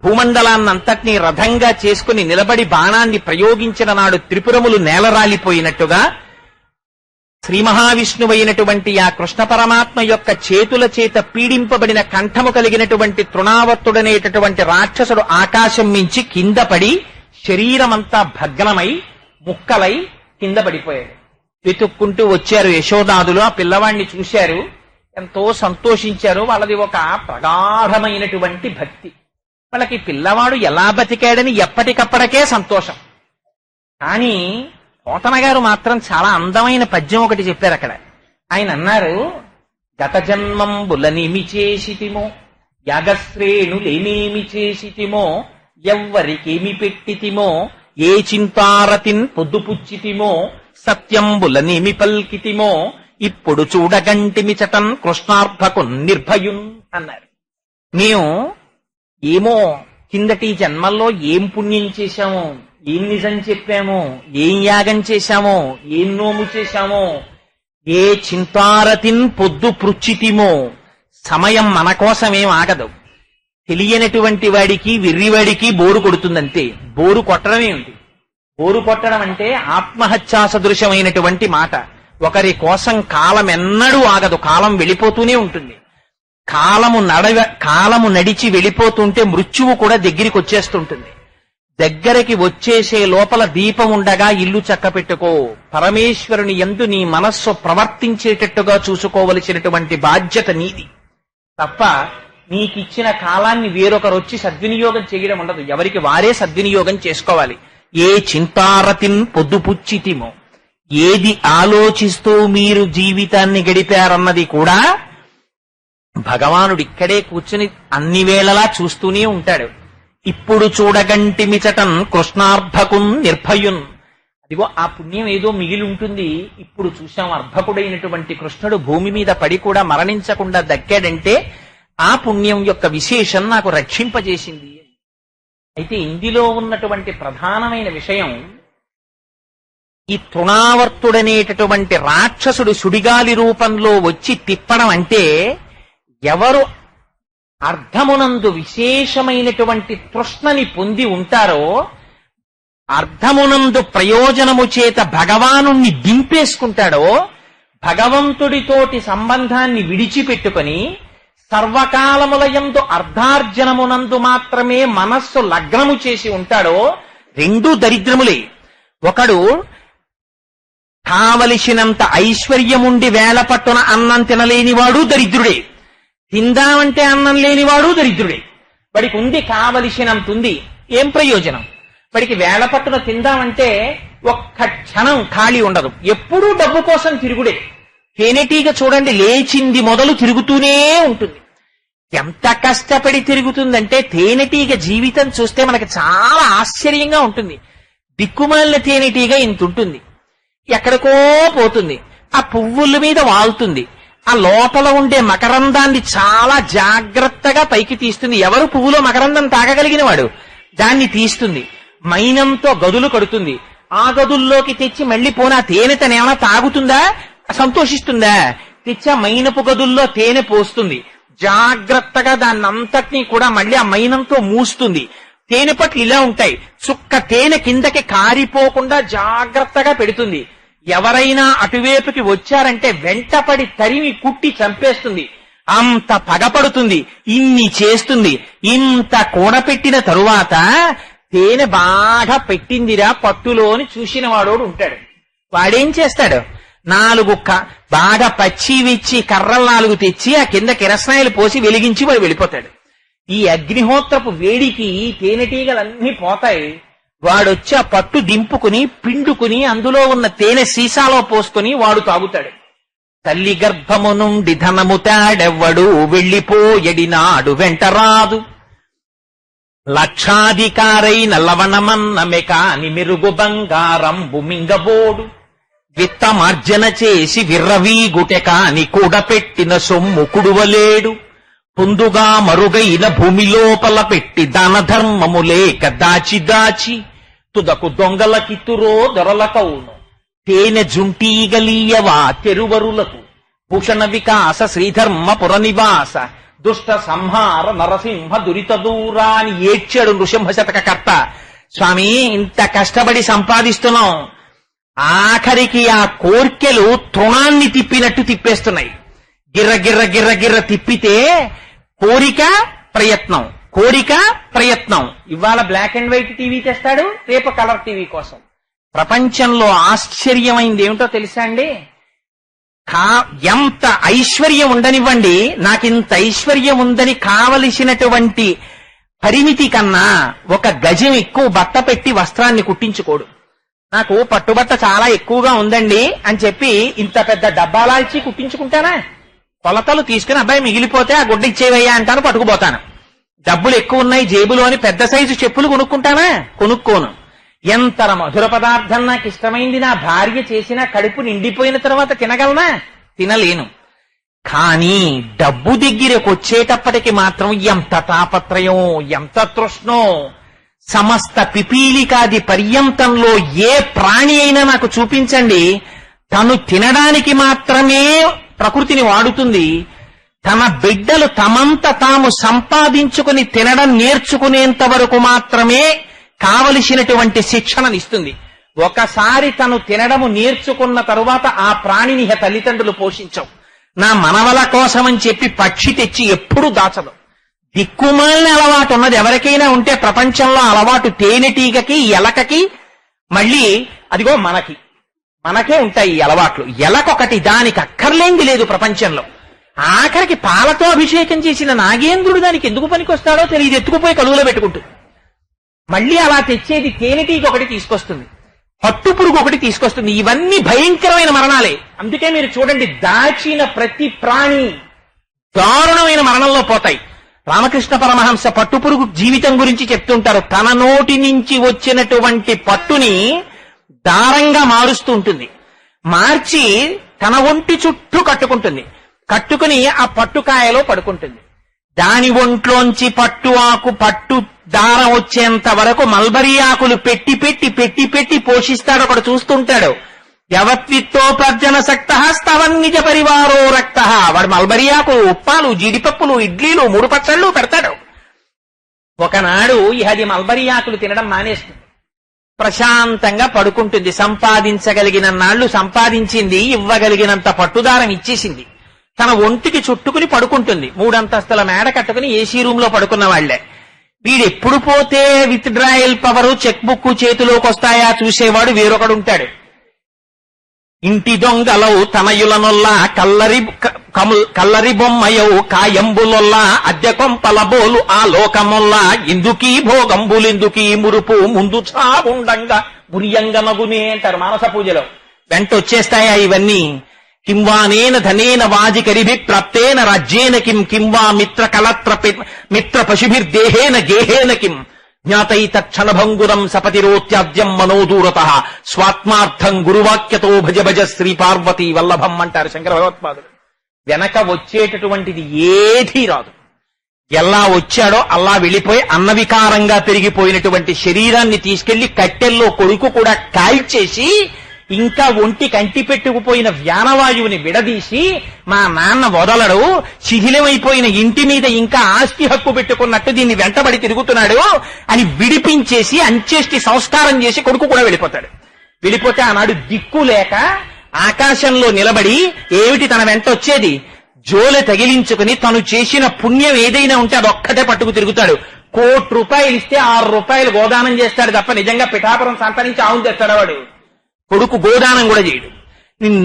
భూమండలాన్నంతటినీ రథంగా చేసుకుని నిలబడి బాణాన్ని ప్రయోగించిన నాడు త్రిపురములు నేలరాలిపోయినట్టుగా శ్రీ మహావిష్ణువైనటువంటి ఆ కృష్ణ పరమాత్మ యొక్క చేతుల చేత పీడింపబడిన కంఠము కలిగినటువంటి తృణావర్తుడనేటటువంటి రాక్షసుడు ఆకాశం మించి కింద పడి శరీరమంతా భగ్నమై ముక్కలై కింద పడిపోయాడు. వెతుక్కుంటూ వచ్చారు యశోదాదులు. ఆ పిల్లవాడిని చూశారు, ఎంతో సంతోషించారు. వాళ్ళది ఒక ప్రగాఢమైనటువంటి భక్తి. వాళ్ళకి పిల్లవాడు ఎలా బతికాడని ఎప్పటికప్పటికే సంతోషం. కానీ పోతన గారు మాత్రం చాలా అందమైన పద్యం ఒకటి చెప్పారు అక్కడ. ఆయన అన్నారు, గత జన్మంబులనేమి చేసితిమో యాగశ్రేణులేనేమి చేసితిమో ఎవ్వరికేమి పెట్టితిమో ఏ చింతారతిన్ పొద్దుపుచ్చితిమో సత్యంబులనేమి పల్కితిమో ఇప్పుడు చూడగంటిమి చటన్ కృష్ణార్భకు నిర్భయున్ అన్నారు. మేము ఏమో కిందటి జన్మల్లో ఏం పుణ్యం చేశామో, ఏం నిజం చెప్పామో, ఏం యాగం చేశామో, ఏం నోము చేశామో, ఏ చింతారతిన్ పొద్దు పృచ్చితిమో. సమయం మన కోసమేం ఆగదు. తెలియనటువంటి వాడికి వెర్రివాడికి బోరు కొడుతుందంతే. బోరు కొట్టడమే ఉంది. బోరు కొట్టడం అంటే ఆత్మహత్యా సదృశమైనటువంటి మాట. ఒకరి కోసం కాలం ఎన్నడూ ఆగదు. కాలం వెళ్ళిపోతూనే ఉంటుంది. కాలము నడిచి వెళ్ళిపోతుంటే మృత్యువు కూడా దగ్గరికి వచ్చేస్తుంటుంది. దగ్గరికి వచ్చేసే లోపల దీపం ఉండగా ఇల్లు చక్కపెట్టుకో. పరమేశ్వరుని యందు నీ మనస్సు ప్రవర్తించేటట్టుగా చూసుకోవలసినటువంటి బాధ్యత నీది తప్ప నీకిచ్చిన కాలాన్ని వేరొకరు వచ్చి సద్వినియోగం చేయడం ఉండదు. ఎవరికి వారే సద్వినియోగం చేసుకోవాలి. ఏ చింతారతిన్ పొద్దుపుచ్చితిమో, ఏది ఆలోచిస్తూ మీరు జీవితాన్ని గడిపారన్నది కూడా భగవానుడు ఇక్కడే కూర్చుని అన్ని వేళలా చూస్తూనే ఉంటాడు. ఇప్పుడు చూడగంటిమిచటన్ కృష్ణార్భకున్ నిర్భయున్. అదిగో ఆ పుణ్యం ఏదో మిగిలి ఉంటుంది. ఇప్పుడు చూశాం అర్భకుడైనటువంటి కృష్ణుడు భూమి మీద పడి కూడా మరణించకుండా దక్కాడంటే ఆ పుణ్యం యొక్క విశేషం నాకు రక్షింపజేసింది. అయితే ఇందులో ఉన్నటువంటి ప్రధానమైన విషయం, ఈ తృణావర్తుడనేటటువంటి రాక్షసుడు సుడిగాలి రూపంలో వచ్చి తిప్పడం అంటే ఎవరు అర్థమునందు విశేషమైనటువంటి తృష్ణని పొంది ఉంటారో, అర్థమునందు ప్రయోజనము చేత భగవాను దింపేసుకుంటాడో, భగవంతుడితోటి సంబంధాన్ని విడిచిపెట్టుకొని సర్వకాలములయందు అర్ధార్జనమునందు మాత్రమే మనస్సు లగ్నము చేసి ఉంటాడో, రెండూ దరిద్రములే. ఒకడు కావలసినంత ఐశ్వర్యముండి వేల పట్టున అన్నం తినలేనివాడు దరిద్రుడే, తిందామంటే అన్నం లేనివాడు దరిద్రుడే. వాడికి ఉంది, కావలసినంత ఉంది, ఏం ప్రయోజనం? వాడికి వేల పట్టున తిందామంటే ఒక్క క్షణం ఖాళీ ఉండదు, ఎప్పుడూ డబ్బు కోసం తిరుగుడే. తేనెటీగ చూడండి, లేచింది మొదలు తిరుగుతూనే ఉంటుంది. ఎంత కష్టపడి తిరుగుతుందంటే తేనెటీగ జీవితం చూస్తే మనకి చాలా ఆశ్చర్యంగా ఉంటుంది. దిక్కుమాలిన తేనెటీగ ఇంత ఉంటుంది, ఎక్కడికో పోతుంది, ఆ పువ్వుల మీద వాలుతుంది, ఆ లోపల ఉండే మకరందాన్ని చాలా జాగ్రత్తగా పైకి తీస్తుంది. ఎవరు పువ్వులో మకరందం తాగగలిగిన వాడు దాన్ని తీస్తుంది. మైనంతో గదులు కడుతుంది, ఆ గదుల్లోకి తెచ్చి మళ్లీ పోనా తేనె తనేమైనా తాగుతుందా, సంతోషిస్తుందా? తెచ్చా మైనపు గదుల్లో తేనె పోస్తుంది, జాగ్రత్తగా దాన్ని అంతటినీ కూడా మళ్ళీ ఆ మైనంతో మూస్తుంది. తేనె పట్లు ఇలా ఉంటాయి, చుక్క తేనె కిందకి కారిపోకుండా జాగ్రత్తగా పెడుతుంది. ఎవరైనా అటువైపుకి వచ్చారంటే వెంటపడి తరిమి కుట్టి చంపేస్తుంది. అంత పగపడుతుంది. ఇన్ని చేస్తుంది. ఇంత కూడపెట్టిన తరువాత తేనె బాగా పెట్టిందిరా పట్టులోని చూసిన వాడోడు ఉంటాడు. వాడేం చేస్తాడు? 4 బాగా పచ్చివిచ్చి కర్రలు 4 తెచ్చి ఆ కింద కిరసనాయిలు పోసి వెలిగించి వాడు వెళ్ళిపోతాడు. ఈ అగ్నిహోత్రపు వేడికి తేనెటీగలన్నీ పోతాయి. వాడొచ్చి ఆ పట్టు దింపుకుని పిండుకుని అందులో ఉన్న తేనె సీసాలో పోసుకుని వాడు తాగుతాడు. తల్లి గర్భము నుండి ధనము తాడెవ్వడు వెళ్లిపోయడినాడు వెంటరాదు. లక్షాధికారైన లవణమన్నమె కాని మెరుగు బంగారంబు మింగబోడు. విత్తమార్జన చేసి విర్రవీగుటె కాని కూడపెట్టిన సొమ్ము కుడువలేడు. పొందుగా మరుగైన భూమి లోపల పెట్టి దాన ధర్మము లేక దాచి దాచి తుదకు దొంగలకిత్తురో దొరలకవును. తేనె జుంటీగలీయవా తెరువరులకు భూషణ వికాస శ్రీధర్మ పురనివాస దుష్ట సంహార నరసింహ దురిత దూరా అని ఏడ్చాడు నృసింహ శతక కర్త. స్వామి, ఇంత కష్టపడి సంపాదిస్తున్నాం, ఆఖరికి ఆ కోర్కెలు తృణాన్ని తిప్పినట్టు తిప్పేస్తున్నాయి. గిర్ర గిర్ర గిర్ర గిర్ర తిప్పితే కోరిక ప్రయత్నం, కోరిక ప్రయత్నం. ఇవాళ బ్లాక్ అండ్ వైట్ టీవీ తెస్తాడు, రేపు కలర్ టీవీ కోసం. ప్రపంచంలో ఆశ్చర్యమైంది ఏమిటో తెలుసా అండి? ఎంత ఐశ్వర్యం ఉండనివ్వండి, నాకింత ఐశ్వర్యం ఉందని కావలసినటువంటి పరిమితి కన్నా 1 గజం ఎక్కువ బట్ట పెట్టి వస్త్రాన్ని కుట్టించుకోడు. నాకు పట్టుబట్ట చాలా ఎక్కువగా ఉందండి అని చెప్పి ఇంత పెద్ద డబ్బాలా ఇచ్చి కుట్టించుకుంటానా? కొలతలు తీసుకుని అబ్బాయి మిగిలిపోతే ఆ గుడ్డ ఇచ్చేవయ్యా అంటాను, పట్టుకుపోతాను. డబ్బులు ఎక్కువ ఉన్నాయి జేబులో అని పెద్ద సైజు చెప్పులు కొనుక్కుంటానా? కొనుక్కోను. ఎంత మధుర పదార్థం నాకు ఇష్టమైంది నా భార్య చేసిన కడుపు నిండిపోయిన తర్వాత తినగలనా? తినలేను. కానీ డబ్బు దగ్గరకు వచ్చేటప్పటికి మాత్రం ఎంత తాపత్రయం, ఎంత తృష్ణో. సమస్త పిపీలికాది పర్యంతంలో ఏ ప్రాణి అయినా నాకు చూపించండి, తను తినడానికి మాత్రమే ప్రకృతిని వాడుతుంది. తన బిడ్డలు తమంత తాము సంపాదించుకుని తినడం నేర్చుకునేంత వరకు మాత్రమే కావలసినటువంటి శిక్షణనిస్తుంది. ఒకసారి తను తినడము నేర్చుకున్న తరువాత ఆ ప్రాణిని తల్లిదండ్రులు పోషించవు. నా మనవల కోసమని చెప్పి పక్షి తెచ్చి ఎప్పుడూ దాచదు. దిక్కుమాలిన అలవాటు ఉన్నది ఎవరికైనా ఉంటే ప్రపంచంలో అలవాటు తేనెటీగకి, ఎలకకి, మళ్ళీ అదిగో మనకే ఉంటాయి ఈ అలవాట్లు. ఎలకొకటి, దానికి అక్కర్లేంది లేదు ప్రపంచంలో. ఆఖరికి పాలతో అభిషేకం చేసిన నాగేంద్రుడు దానికి ఎందుకు పనికొస్తాడో తెలియదు, ఎత్తుకుపోయి కలుగులో పెట్టుకుంటుంది. మళ్ళీ అలా తెచ్చేది తేనెటీగ ఒకటి తీసుకొస్తుంది, పట్టు పురుగు ఒకటి తీసుకొస్తుంది. ఇవన్నీ భయంకరమైన మరణాలే. అందుకే మీరు చూడండి, దాచిన ప్రతి ప్రాణి దారుణమైన మరణంలో పోతాయి. రామకృష్ణ పరమహంస పట్టుపురుగు జీవితం గురించి చెప్తుంటారు. తన నోటి నుంచి వచ్చినటువంటి పట్టుని దారంగా మారుస్తూ ఉంటుంది. మార్చి తన ఒంటి చుట్టూ కట్టుకుంటుంది. కట్టుకుని ఆ పట్టుకాయలో పడుకుంటుంది. దాని ఒంట్లోంచి పట్టు దారం వచ్చేంత వరకు మల్బరీ ఆకులు పెట్టి పెట్టి పెట్టి పెట్టి పోషిస్తాడు. ఒకడు చూస్తుంటాడు. యవత్విత్తోపర్జన సక్త స్తవన్నిజ పరివారో రక్త. వాడు మల్బరీ ఆకులు, ఉప్పాలు, జీడిపప్పులు, ఇడ్లీలు, 3 పచ్చళ్ళు పెడతాడు. ఒకనాడు అది మల్బరీ ఆకులు తినడం మానేస్తుంది. ప్రశాంతంగా పడుకుంటుంది. సంపాదించగలిగిన నాళ్లు సంపాదించింది, ఇవ్వగలిగినంత పట్టుదారం ఇచ్చేసింది. తన ఒంటికి చుట్టుకుని పడుకుంటుంది. 3 అంతస్తుల మేడ కట్టుకుని ఏసీ రూమ్ లో పడుకున్న వాళ్లే. వీడెప్పుడు పోతే with drawal power, cheque book చేతిలోకి వస్తాయా చూసేవాడు వేరొకడు ఉంటాడు. ఇంటి దొంగలవు తనయులనొల్లా కల్లరి బొమ్మయవు కాయంబులొల్లా అద్దె కొంపల బోలు ఆ లోకమొల్లా ఇందుకీ భోగంబులెందుకీ మురుపు ముందు చావుండంగా బుర్యంగమగునే అంటారు మానస పూజలో. వెంట వచ్చేస్తాయా ఇవన్నీ? కింవానేన ధనేన వాజికరిభి ప్రాప్తేన రాజ్యేన కింవా మిత్ర పశుభిర్దేహేన గేహేన కిం జ్ఞాతైతక్షణభంగురం సపతిరోత్యాద్యం మనోదూరత స్వాత్మార్థం గురువాక్యతో భజ భజ శ్రీ పార్వతీ వల్లభం అంటారు శంకర భగవత్పాదులు. వెనక వచ్చేటటువంటిది ఏదీ రాదు. ఎలా వచ్చాడో అలా వెళ్ళిపోయి అన్నవికారంగా పెరిగిపోయినటువంటి శరీరాన్ని తీసుకెళ్లి కట్టెల్లో కొడుకు కూడా కాల్చేసి ఇంకా ఒంటి కంటి పెట్టుకుపోయిన వ్యానవాయువుని విడదీసి మా నాన్న వదలడు, శిథిలమైపోయిన ఇంటి మీద ఇంకా ఆస్తి హక్కు పెట్టుకున్నట్టు దీన్ని వెంటబడి తిరుగుతున్నాడు అని విడిపించేసి అంత్యేష్టి సంస్కారం చేసి కొడుకు కూడా వెళ్ళిపోతాడు. వెళ్ళిపోతే ఆనాడు దిక్కు లేక ఆకాశంలో నిలబడి ఏమిటి తన వెంట వచ్చేది, జోలె తగిలించుకుని తను చేసిన పుణ్యం ఏదైనా ఉంటే అదొక్కటే పట్టుకు తిరుగుతాడు. ₹1,00,000 ఇస్తే ₹6 గోదానం చేస్తాడు తప్ప నిజంగా పిఠాపురం సంత నుంచి ఆవును తెస్తాడు వాడు. కొడుకు గోదానం కూడా చేయడు.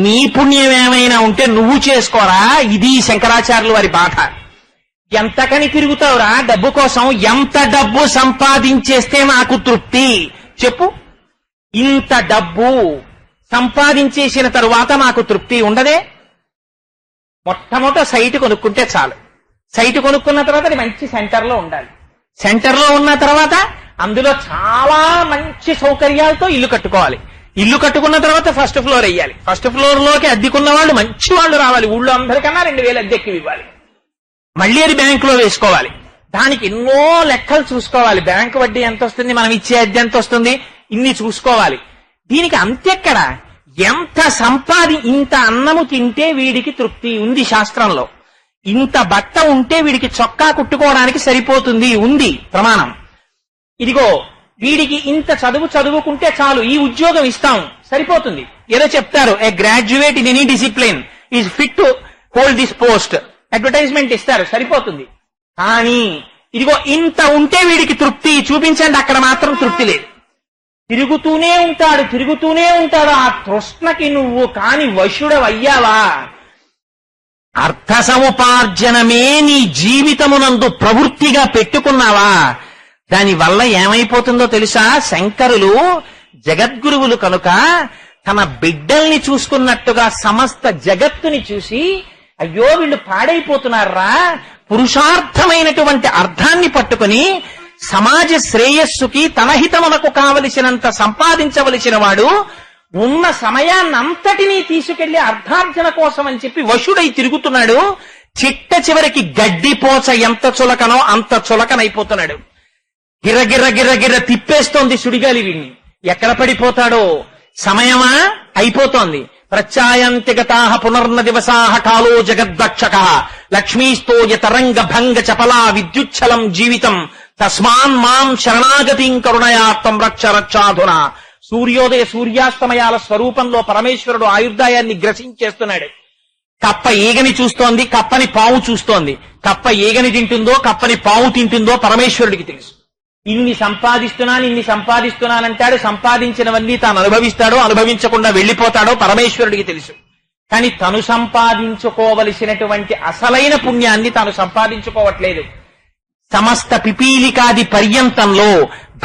నీ పుణ్యం ఏమైనా ఉంటే నువ్వు చేసుకోరా, ఇది శంకరాచార్యుల వారి బాధ. ఎంతకని తిరుగుతావురా డబ్బు కోసం, ఎంత డబ్బు సంపాదించేస్తే నాకు తృప్తి చెప్పు. ఇంత డబ్బు సంపాదించేసిన తరువాత నాకు తృప్తి ఉండదే. మొట్టమొదట సైట్ కొనుక్కుంటే చాలు. సైట్ కొనుక్కున్న తర్వాత అది మంచి సెంటర్లో ఉండాలి. సెంటర్లో ఉన్న తర్వాత అందులో చాలా మంచి సౌకర్యాలతో ఇల్లు కట్టుకోవాలి. ఇల్లు కట్టుకున్న తర్వాత ఫస్ట్ ఫ్లోర్ వేయాలి. ఫస్ట్ ఫ్లోర్ లోకి అద్దెకున్న వాళ్ళు మంచి వాళ్ళు రావాలి. ఊళ్ళో అందరికన్నా 2,000 అద్దెక్కి ఇవ్వాలి. మళ్ళీ అది బ్యాంకులో వేసుకోవాలి. దానికి ఎన్నో లెక్కలు చూసుకోవాలి. బ్యాంకు వడ్డీ ఎంత వస్తుంది, మనం ఇచ్చే అద్దె ఎంత వస్తుంది, ఇన్ని చూసుకోవాలి. దీనికి అంతెక్కడ, ఎంత ఇంత అన్నము తింటే వీడికి తృప్తి ఉంది శాస్త్రంలో. ఇంత బట్ట ఉంటే వీడికి చొక్కా కుట్టుకోవడానికి సరిపోతుంది ఉంది ప్రమాణం. ఇదిగో వీడికి ఇంత చదువుకుంటే చాలు, ఈ ఉద్యోగం ఇస్తాం సరిపోతుంది. ఏదో చెప్తారు, a graduate in any discipline is fit to hold this post, advertisement ఇస్తారు సరిపోతుంది. కానీ ఇదిగో ఇంత ఉంటే వీడికి తృప్తి చూపించండి, అక్కడ మాత్రం తృప్తి లేదు. తిరుగుతూనే ఉంటాడు. ఆ తృష్ణకి నువ్వు కాని వశుడవయ్యావా, అర్థ సముపార్జనమే నీ జీవితమునందు ప్రవృత్తిగా పెట్టుకున్నావా, దానివల్ల ఏమైపోతుందో తెలుసా? శంకరులు జగద్గురువులు కనుక తన బిడ్డల్ని చూసుకున్నట్టుగా సమస్త జగత్తుని చూసి, అయ్యో వీళ్ళు పాడైపోతున్నారా, పురుషార్థమైనటువంటి అర్థాన్ని పట్టుకుని సమాజ శ్రేయస్సుకి తన హితమునకు కావలసినంత సంపాదించవలసిన వాడు ఉన్న సమయాన్నంతటినీ తీసుకెళ్లి అర్థార్జన కోసం అని చెప్పి వశుడై తిరుగుతున్నాడు. చివరికి గడ్డిపోచ ఎంత చులకనో అంత చులకనైపోతున్నాడు. గిర్ర తిప్పేస్తోంది సుడిగాలి వీణ్ణి. ఎక్కడ పడిపోతాడో, సమయమా అయిపోతోంది. ప్రత్యాయంతిగతాః పునర్న దివసాః కాలో జగద్దక్షక లక్ష్మీస్తో యతరంగ భంగ చపలా విద్యుచ్చలం జీవితం తస్మాన్ మాం శరణాగతిం కరుణయాత్తం రక్షాధునా. సూర్యాస్తమయాల స్వరూపంలో పరమేశ్వరుడు ఆయుర్దాయాన్ని గ్రసించేస్తున్నాడు. కప్ప ఈగని చూస్తోంది, కప్పని పాము చూస్తోంది. కప్ప ఈగని తింటుందో కప్పని పాము తింటుందో పరమేశ్వరుడికి తెలుసు. ఇన్ని సంపాదిస్తున్నానంటాడు. సంపాదించినవన్నీ తాను అనుభవిస్తాడో అనుభవించకుండా వెళ్లిపోతాడో పరమేశ్వరుడికి తెలుసు. కానీ తను సంపాదించుకోవలసినటువంటి అసలైన పుణ్యాన్ని తాను సంపాదించుకోవట్లేదు. సమస్త పిపీలికాది పర్యంతంలో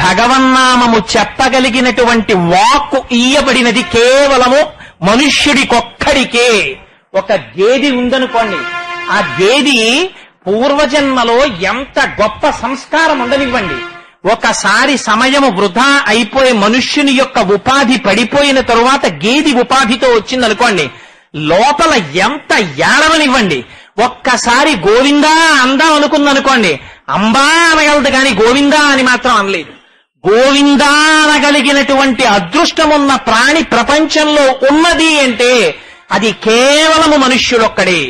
భగవన్నామము చెప్పగలిగినటువంటి వాక్కు ఇయ్యబడినది కేవలము మనుష్యుడికొక్కడికే. ఒక గేది ఉందనుకోండి, ఆ గేది పూర్వజన్మలో ఎంత గొప్ప సంస్కారం ఉండనివ్వండి, ఒకసారి సమయము వృధా అయిపోయి మనుష్యుని యొక్క ఉపాధి పడిపోయిన తరువాత గేది ఉపాధితో వచ్చిందనుకోండి, లోపల ఎంత ఏడవనివ్వండి. ఒక్కసారి గోవిందా అందాం అనుకుందనుకోండి, అంబా అనగలదు కానీ గోవిందా అని మాత్రం అనలేదు. గోవిందా అనగలిగినటువంటి అదృష్టమున్న ప్రాణి ప్రపంచంలో ఉన్నది అంటే అది కేవలము మనుష్యుడొక్కడే.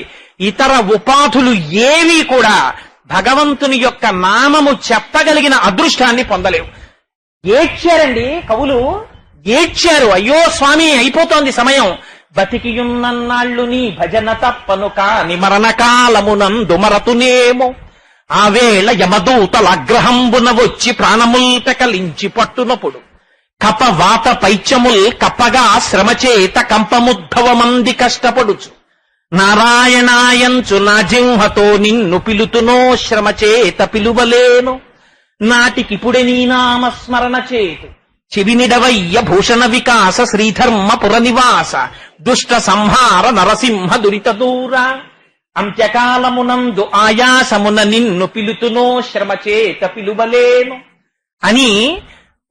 ఇతర ఉపాధులు ఏవీ కూడా భగవంతుని యొక్క నామము చెప్పగలిగిన అదృష్టాన్ని పొందలేవు. ఏడ్చారండి కవులు, ఏడ్చారు. అయ్యో స్వామి అయిపోతోంది సమయం, బతికియున్నన్నాళ్ళు నీ భజన తప్పను కాని మరణకాలమునందు మరతునేమో, ఆ వేళ యమదూతల అగ్రహంబున వచ్చి ప్రాణముల్ పెకలించి పట్టునప్పుడు, కపవాత పైత్యముల్ కప్పగా శ్రమచేత కంపముద్భవమంది కష్టపడుచు, నారాయణాయంచు నా జింహతో నిన్ను పిలుతునో శ్రమచేత పిలువలేను, నాటికిపుడే నీ నామస్మరణ చేతు చెవినిడవయ్య భూషణ వికాస శ్రీధర్మ పురనివాస దుష్ట సంహార నరసింహ దురిత దూర, అంత్యకాలమునందు ఆయాసమున నిన్ను పిలుతునో శ్రమచేత పిలువలేను అని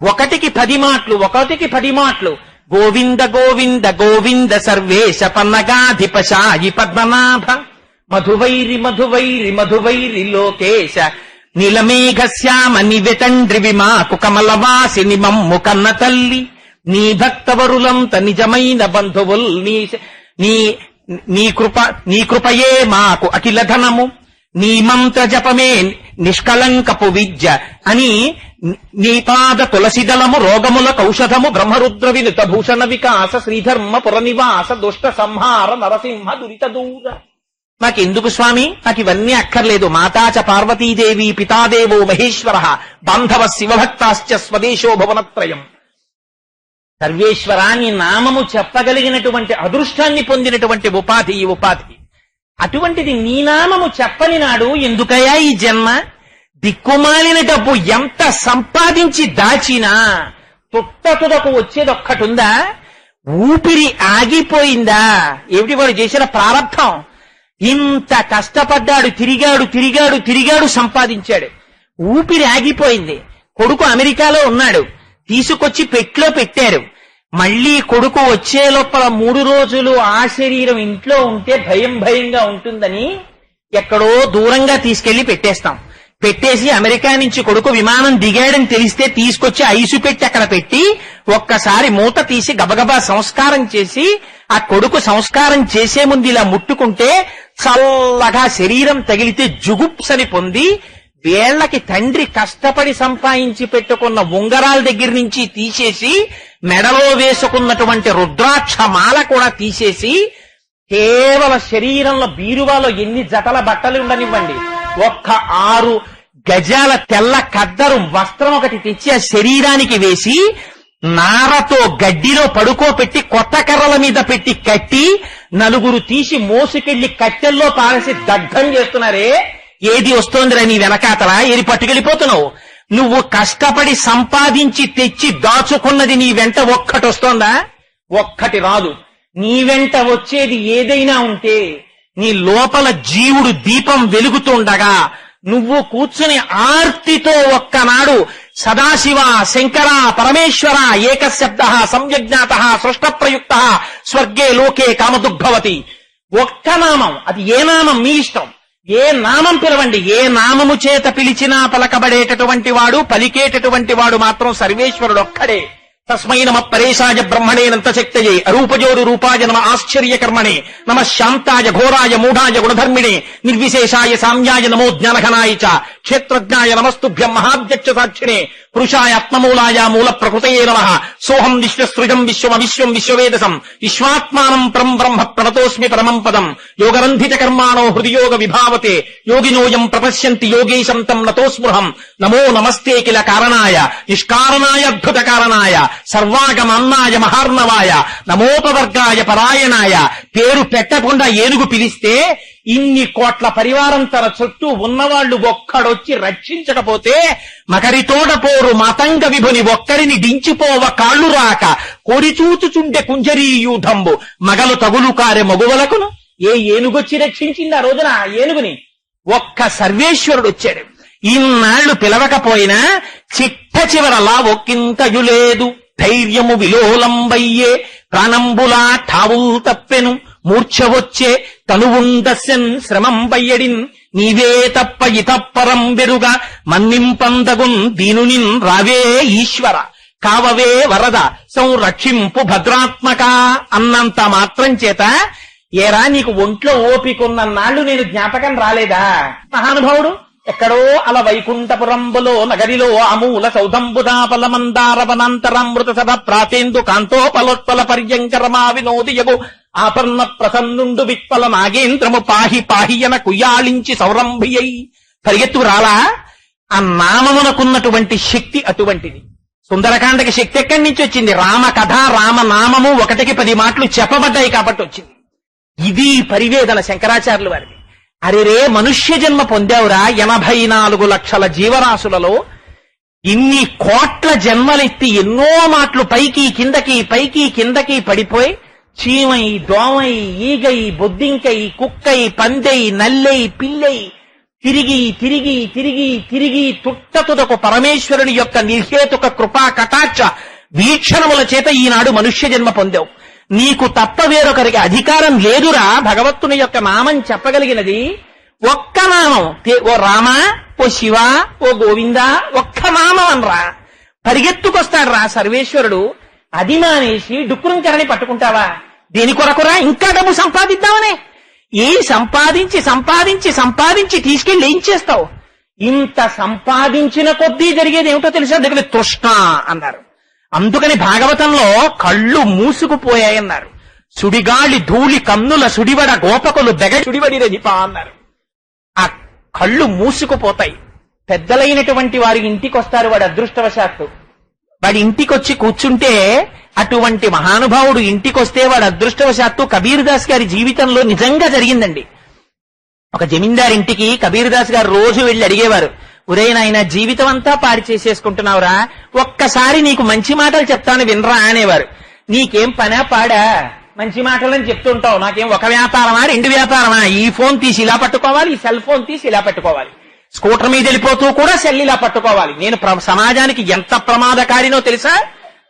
ఒకటికి 10 మాటలు గోవింద గోవింద గోవింద సర్వేశ పన్నగాధిపశాయి పద్మనాభ మధువైరి లోకేశ నీలమేఘశ్యామ నివెతండ్రి విమాకు కమలవాసిని మమ్ము కన్న తల్లి నీ భక్తవరులంత నిజమైన బంధువుల్ నీ నీ కృపయే మాకు అఖిల ధనము, నీ మంత్ర జపమే నిష్కళంకపు విద్య అని నీ పాద తులసిదళము రోగముల కౌషధము బ్రహ్మరుద్ర వినుత భూషణ వికాస శ్రీధర్మ పురనివాస దుష్ట సంహార నరసింహ దురిత దూర. నాకెందుకు స్వామి, నాకు ఇవన్నీ అక్కర్లేదు. మాతాచ పార్వతీదేవి పితాదేవో మహేశ్వర బాంధవ శివభక్తాశ్చ స్వదేశో భువనత్రయం. సర్వేశ్వర, నీ నామము చెప్పగలిగినటువంటి అదృష్టాన్ని పొందినటువంటి ఉపాధి ఈ ఉపాధి. అటువంటిది నీ నామము చెప్పని నాడు ఎందుకయ్యా ఈ జన్మ? దిక్కుమాలిన డబ్బు ఎంత సంపాదించి దాచినా తుట్టతుదకు వచ్చేదొక్కటుందా? ఊపిరి ఆగిపోయిందా? ఏమిటి వాడు చేసిన ప్రారంభం? ఇంత కష్టపడ్డాడు, తిరిగాడు, సంపాదించాడు. ఊపిరి ఆగిపోయింది. కొడుకు అమెరికాలో ఉన్నాడు, తీసుకొచ్చి పెట్లో పెట్టారు. మళ్లీ కొడుకు వచ్చే లోపల 3 రోజులు ఆ శరీరం ఇంట్లో ఉంటే భయంగా ఉంటుందని ఎక్కడో దూరంగా తీసుకెళ్లి పెట్టేస్తాం. పెట్టేసి అమెరికా నుంచి కొడుకు విమానం దిగాడని తెలిస్తే తీసుకొచ్చి ఐసు పెట్టి అక్కడ పెట్టి ఒక్కసారి మూత తీసి గబగబా సంస్కారం చేసి, ఆ కొడుకు సంస్కారం చేసే ముందు ఇలా ముట్టుకుంటే చల్లగా శరీరం తగిలితే జుగుప్సని పొంది వేళ్లకి తండ్రి కష్టపడి సంపాదించి పెట్టుకున్న ఉంగరాల దగ్గర నుంచి తీసేసి మెడలో వేసుకున్నటువంటి రుద్రాక్ష మాల కూడా తీసేసి కేవల శరీరంలో బీరువాలో ఎన్ని జతల బట్టలు ఉండనివ్వండి, ఒక్క 6 గజాల తెల్ల కద్దరు వస్త్రం ఒకటి తెచ్చి ఆ శరీరానికి వేసి నారతో గడ్డిలో పడుకోపెట్టి కొత్త కర్రల మీద పెట్టి కట్టి 4 తీసి మోసుకెళ్లి కట్టెల్లో పారేసి దగ్ధం చేస్తున్నారే. ఏది వస్తోందిరా నీ వెనకాతల? ఏది పట్టుకెళ్ళిపోతున్నావు? నువ్వు కష్టపడి సంపాదించి తెచ్చి దాచుకున్నది నీ వెంట ఒక్కటి వస్తోందా? ఒక్కటి రాదు. నీ వెంట వచ్చేది ఏదైనా ఉంటే నీ లోపల జీవుడు దీపం వెలుగుతుండగా నువ్వు కూర్చుని ఆర్తితో ఒక్కనాడు సదాశివ శంకర పరమేశ్వర ఏకశబ్ద సంయజ్ఞాత సృష్ట ప్రయుక్త స్వర్గే లోకే కామదుగ్భవతి. ఒక్క నామం, అది ఏ నామం మీ ఇష్టం, ఏ నామం పిలవండి. ఏ నామము చేత పిలిచినా పలకబడేటటువంటి వాడు, పలికేటటువంటి వాడు మాత్రం సర్వేశ్వరుడు ఒక్కడే. తస్మై నమ పరేశాయ బ్రహ్మణే నంతశక్తయే అరూపజోరు రూపాయ నమ ఆశ్చర్య కర్మణే నమ శాంతాయ ఘోరాయ మూఢాయ గుణధర్మిణే నిర్విశేషాయ సామ్యాయ నమో జ్ఞానఘనాయ చ క్షేత్రజ్ఞాయ నమస్తుభ్యం మహాధ్యక్ష సాక్షిణే పురుషాయ ఆత్మమూలాయ మూల ప్రకృతయే నమః. సోహం విశ్వసృజం విశ్వమవిశ్వం విశ్వవేదసం విశ్వాత్మానం పరం బ్రహ్మ ప్రణతోస్మి పరమం పదం. యోగరంధిత కర్మాణో హృదియోగ విభావతే యోగినోయం ప్రపశ్యంతి యోగేశం తం నతోస్మృహం. నమో నమస్తే కిల కారణాయ నిష్కారణాయ అద్భుత కారణాయ సర్వాగమన్నాయ మహార్ణవాయ నమోపవర్గాయ పరాయణాయ. పేరు పెట్టకుండా ఏనుగు పిలిస్తే ఇన్ని కోట్ల పరివారం తన చుట్టూ ఉన్నవాళ్లు ఒక్కడొచ్చి రక్షించకపోతే మకరితోడ పోరు మాతంగ విభుని ఒక్కరిని డించిపోవ కాళ్లు రాక కోరిచూచుచుండె కుంజరీయూఢంబు మగలు తగులు కారె మగువలకును. ఏ ఏనుగొచ్చి రక్షించింది ఆ రోజున ఆ ఏనుగుని? ఒక్క సర్వేశ్వరుడు వచ్చాడు. ఇన్నాళ్లు పిలవకపోయినా చిట్ట చివరలా ఒక్కింతయు లేదు. ధైర్యము విలోలంబయ్యే ప్రాణంబులా ఠావుల్ తప్పెను మూర్ఛ వచ్చే తనువుందస్యన్ శ్రమం బయ్యడిన్. నీవే తప్ప ఇతప్పరం బెరుగా మన్నింపందగున్ దీనునిన్ రావే ఈశ్వర కావవే వరద సంరక్షింపు భద్రాత్మక అన్నంత మాత్రం చేత ఏరా నీకు ఒంట్లో ఓపికొన్నన్నాళ్ళు నేను జ్ఞాపకం రాలేదా? మహానుభావుడు ఎక్కడో అల వైకుంఠపురంబులో నగరిలో అమూల సౌధంబుదాపల మందార వనాంతరామృత సభ ప్రాతేందు కాంతోపలోత్పల పర్యంకరమా వినోదియగు ఆపర్ణ ప్రసన్నుండు విత్పల నాగేంద్రము పాహి పాహియన కుయ్యాళించి సౌరంభియై. పరిగెత్తు రాలా? ఆ నామమునకున్నటువంటి శక్తి అటువంటిది. సుందరకాండకి శక్తి ఎక్కడి నుంచి వచ్చింది? రామ కథ రామనామము 1కి 10 మాటలు చెప్పబడ్డాయి కాబట్టి వచ్చింది. ఇది పరివేదన శంకరాచార్యుల వారిది. అరెరే మనుష్య జన్మ పొందావురా, 84 లక్షల జీవరాశులలో ఇన్ని కోట్ల జన్మలెత్తి ఎన్నో మాటలు పైకి కిందకి పడిపోయి చీమై దోమై ఈగై బొద్దింకై కుక్కై పందై నల్లై పిల్లై తిరిగి తుట్టతుదకు పరమేశ్వరుని యొక్క నిర్హేతుక కృపా కటాక్ష వీక్షణముల చేత ఈనాడు మనుష్య జన్మ పొందావు. నీకు తప్ప వేరొకరికి అధికారం లేదురా భగవత్తుని యొక్క నామం చెప్పగలిగినది. ఒక్క నామం, ఓ రామ, ఓ శివ, ఓ గోవింద, ఒక్క నామం అనరా పరిగెత్తుకొస్తాడు రా సర్వేశ్వరుడు. అది మానేసి డుక్కురుంకరని పట్టుకుంటావా? దేని కొరకురా? ఇంకా డబ్బు సంపాదిద్దామనే. సంపాదించి తీసుకెళ్లి ఏం చేస్తావు? ఇంత సంపాదించిన కొద్దీ జరిగేది ఏమిటో తెలుసా? దగ్గర తృష్ణ అన్నారు. అందుకని భాగవతంలో కళ్ళు మూసుకుపోయాయన్నారు. సుడిగాలి ధూళి కన్నుల సుడివడ గోపకులు బెగ సుడివడి రజిపా అన్నారు. ఆ కళ్ళు మూసుకుపోతాయి. పెద్దలైనటువంటి వారి ఇంటికి వస్తారు, వాడి అదృష్టవశాత్తు. వాడి ఇంటికి వచ్చి కూర్చుంటే, అటువంటి మహానుభావుడు ఇంటికి వస్తే వాడు అదృష్టవశాత్తు కబీర్ దాస్ గారి జీవితంలో నిజంగా జరిగిందండి. ఒక జమీందార్ ఇంటికి కబీర్ దాస్ గారు రోజు వెళ్లి అడిగేవారు, ఒరే నాయన జీవితం అంతా పాడి చేసేసుకుంటున్నావురా, ఒక్కసారి నీకు మంచి మాటలు చెప్తాను వినరా అనేవారు. నీకేం పనా పాడా? మంచి మాటలని చెప్తుంటావు, నాకేం ఒక వ్యాపారమా 2 వ్యాపారమా? ఈ ఫోన్ తీసి ఇలా పట్టుకోవాలి, ఈ సెల్ ఫోన్ తీసి ఇలా పట్టుకోవాలి, స్కూటర్ మీద వెళ్ళిపోతూ కూడా సెల్ ఇలా పట్టుకోవాలి. నేను సమాజానికి ఎంత ప్రమాదకారినో తెలుసా?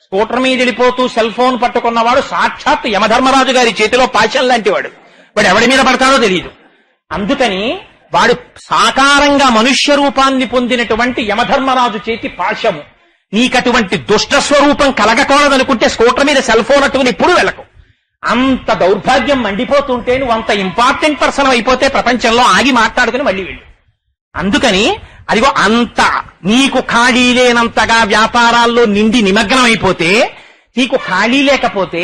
స్కూటర్ మీద వెళ్ళిపోతూ సెల్ ఫోన్ పట్టుకున్నవాడు సాక్షాత్ యమధర్మరాజు గారి చేతిలో పాశం లాంటి వాడు. వాడు ఎవడి మీద పడతాడో తెలియదు. అందుకని వాడు సాకారంగా మనుష్య రూపాన్ని పొందినటువంటి యమధర్మరాజు చేతి పాశము. నీకటువంటి దుష్ట స్వరూపం కలగకూడదనుకుంటే స్కూటర్ మీద సెల్ ఫోన్ అట్టుకుని ఎప్పుడు వెళ్ళకు. అంత దౌర్భాగ్యం మండిపోతుంటే నువ్వు అంత ఇంపార్టెంట్ పర్సన్ అయిపోతే ప్రపంచంలో ఆగి మాట్లాడుకుని మళ్ళీ వెళ్ళు. అందుకని అదిగో అంత నీకు ఖాళీ లేనంతగా వ్యాపారాల్లో నిండి నిమగ్నం అయిపోతే, నీకు ఖాళీ లేకపోతే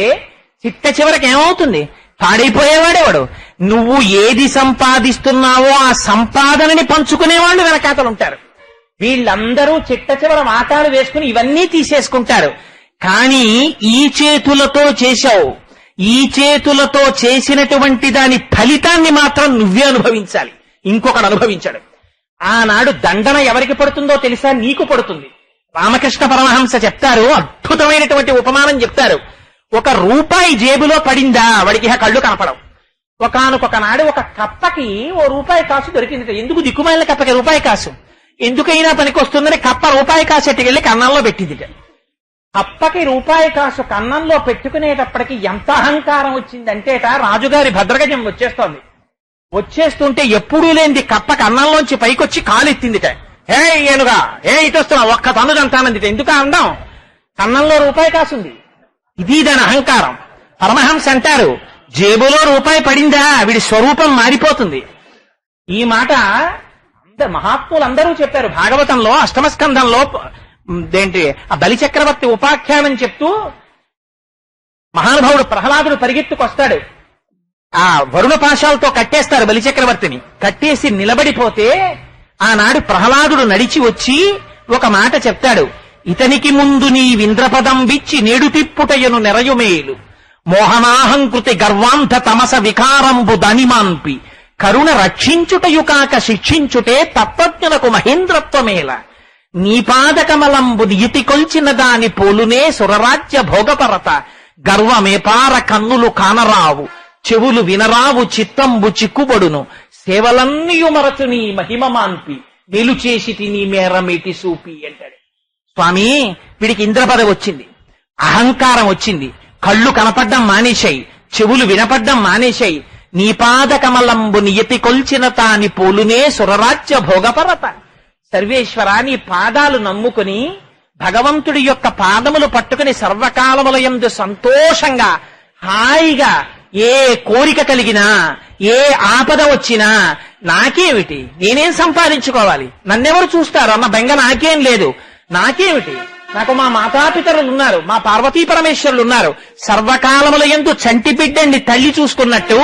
చిట్ట చివరికి ఏమవుతుంది? పాడైపోయేవాడేవాడు. నువ్వు ఏది సంపాదిస్తున్నావో ఆ సంపాదనని పంచుకునేవాళ్ళు వెనకాతలుంటారు. వీళ్ళందరూ చిట్ట చివర మాటాలు వేసుకుని ఇవన్నీ తీసేసుకుంటారు. కానీ ఈ చేతులతో చేశావు, ఈ చేతులతో చేసినటువంటి దాని ఫలితాన్ని మాత్రం నువ్వే అనుభవించాలి, ఇంకొకడు అనుభవించాడు. ఆనాడు దండన ఎవరికి పడుతుందో తెలుసా? నీకు పడుతుంది. రామకృష్ణ పరమహంస చెప్తారు, అద్భుతమైనటువంటి ఉపమానం చెప్తారు. ₹1 జేబులో పడిందా వాడికి కళ్ళు కనపడవు. ఒకానొక నాడు ఒక కప్పకి ₹1 కాసు దొరికింది. ఎందుకు? దిక్కుమాలిన కప్పకి ₹1 కాసు ఎందుకైనా పనికొస్తుందని కప్ప ₹1 కాసు ఎట్టుకెళ్లి కన్నంలో పెట్టింది. కప్పకి ₹1 కాసు కన్నంలో పెట్టుకునేటప్పటికి ఎంత అహంకారం వచ్చిందంటేట, రాజుగారి భద్రగజం వచ్చేస్తుంటే ఎప్పుడూ లేనిది కప్ప కన్నంలోంచి పైకొచ్చి కాలెత్తిందిట. ఏనుగా ఇటు వస్తున్నా, ఒక్క తను అంటానంది. ఎందుకు అండం? కన్నంలో ₹1 కాసుంది. ఇది దాని అహంకారం. పరమహంస అంటారు, జేబులో ₹1 పడిందా వీడి స్వరూపం మారిపోతుంది. ఈ మాట మహాత్ములందరూ చెప్పారు. భాగవతంలో అష్టమ స్కంధంలో ఆ బలిచక్రవర్తి ఉపాఖ్యానం చెప్తూ మహానుభావుడు ప్రహ్లాదుడు పరిగెత్తుకొస్తాడు. ఆ వరుణ పాశాలతో కట్టేస్తారు బలిచక్రవర్తిని. కట్టేసి నిలబడిపోతే ఆనాడు ప్రహ్లాదుడు నడిచి వచ్చి ఒక మాట చెప్తాడు, ఇతనికి ముందు నీ వింద్రపదం విచ్చి నేడు తిప్పుటయను నెరయుమేలు మోహనాహంకృతి గర్వాంధ తమస వికారంబు దనిమాన్పి కరుణ రక్షించుటయు కాక శిక్షించుటే తత్వజ్ఞులకు మహేంద్రత్వమేల నీపాదకమలంబు నియతి కొల్చిన దాని పోలునే సురరాజ్య భోగపరత గర్వమేపార కన్నులు కానరావు చెవులు వినరావు చిత్తంబు చిక్కుబడును సేవలన్నయు మరచు నీ మహిమ మాన్పి నిలుచేసి నీ మేరమేటి సూపి అంటాడు. స్వామి, వీడికి ఇంద్రపదవి వచ్చింది, అహంకారం వచ్చింది, కళ్ళు కనపడ్డం మానేశాయి, చెవులు వినపడ్డం మానేశాయి. నీ పాదకమలంబు నియతి కొల్చిన తాని పోలునే సురరాజ్య భోగపరత. సర్వేశ్వర, నీ పాదాలు నమ్ముకుని భగవంతుడి యొక్క పాదములు పట్టుకుని సర్వకాలములయందు సంతోషంగా హాయిగా ఏ కోరిక కలిగినా ఏ ఆపద వచ్చినా నాకేమిటి, నేనేం సంపాదించుకోవాలి, నన్నెవరు చూస్తారు అన్న బెంగ నాకేం లేదు. నాకేమిటి, నాకు మా మాతాపితరులు ఉన్నారు, మా పార్వతీ పరమేశ్వరులు ఉన్నారు. సర్వకాలములయందు చంటి బిడ్డండి తల్లి చూసుకున్నట్టు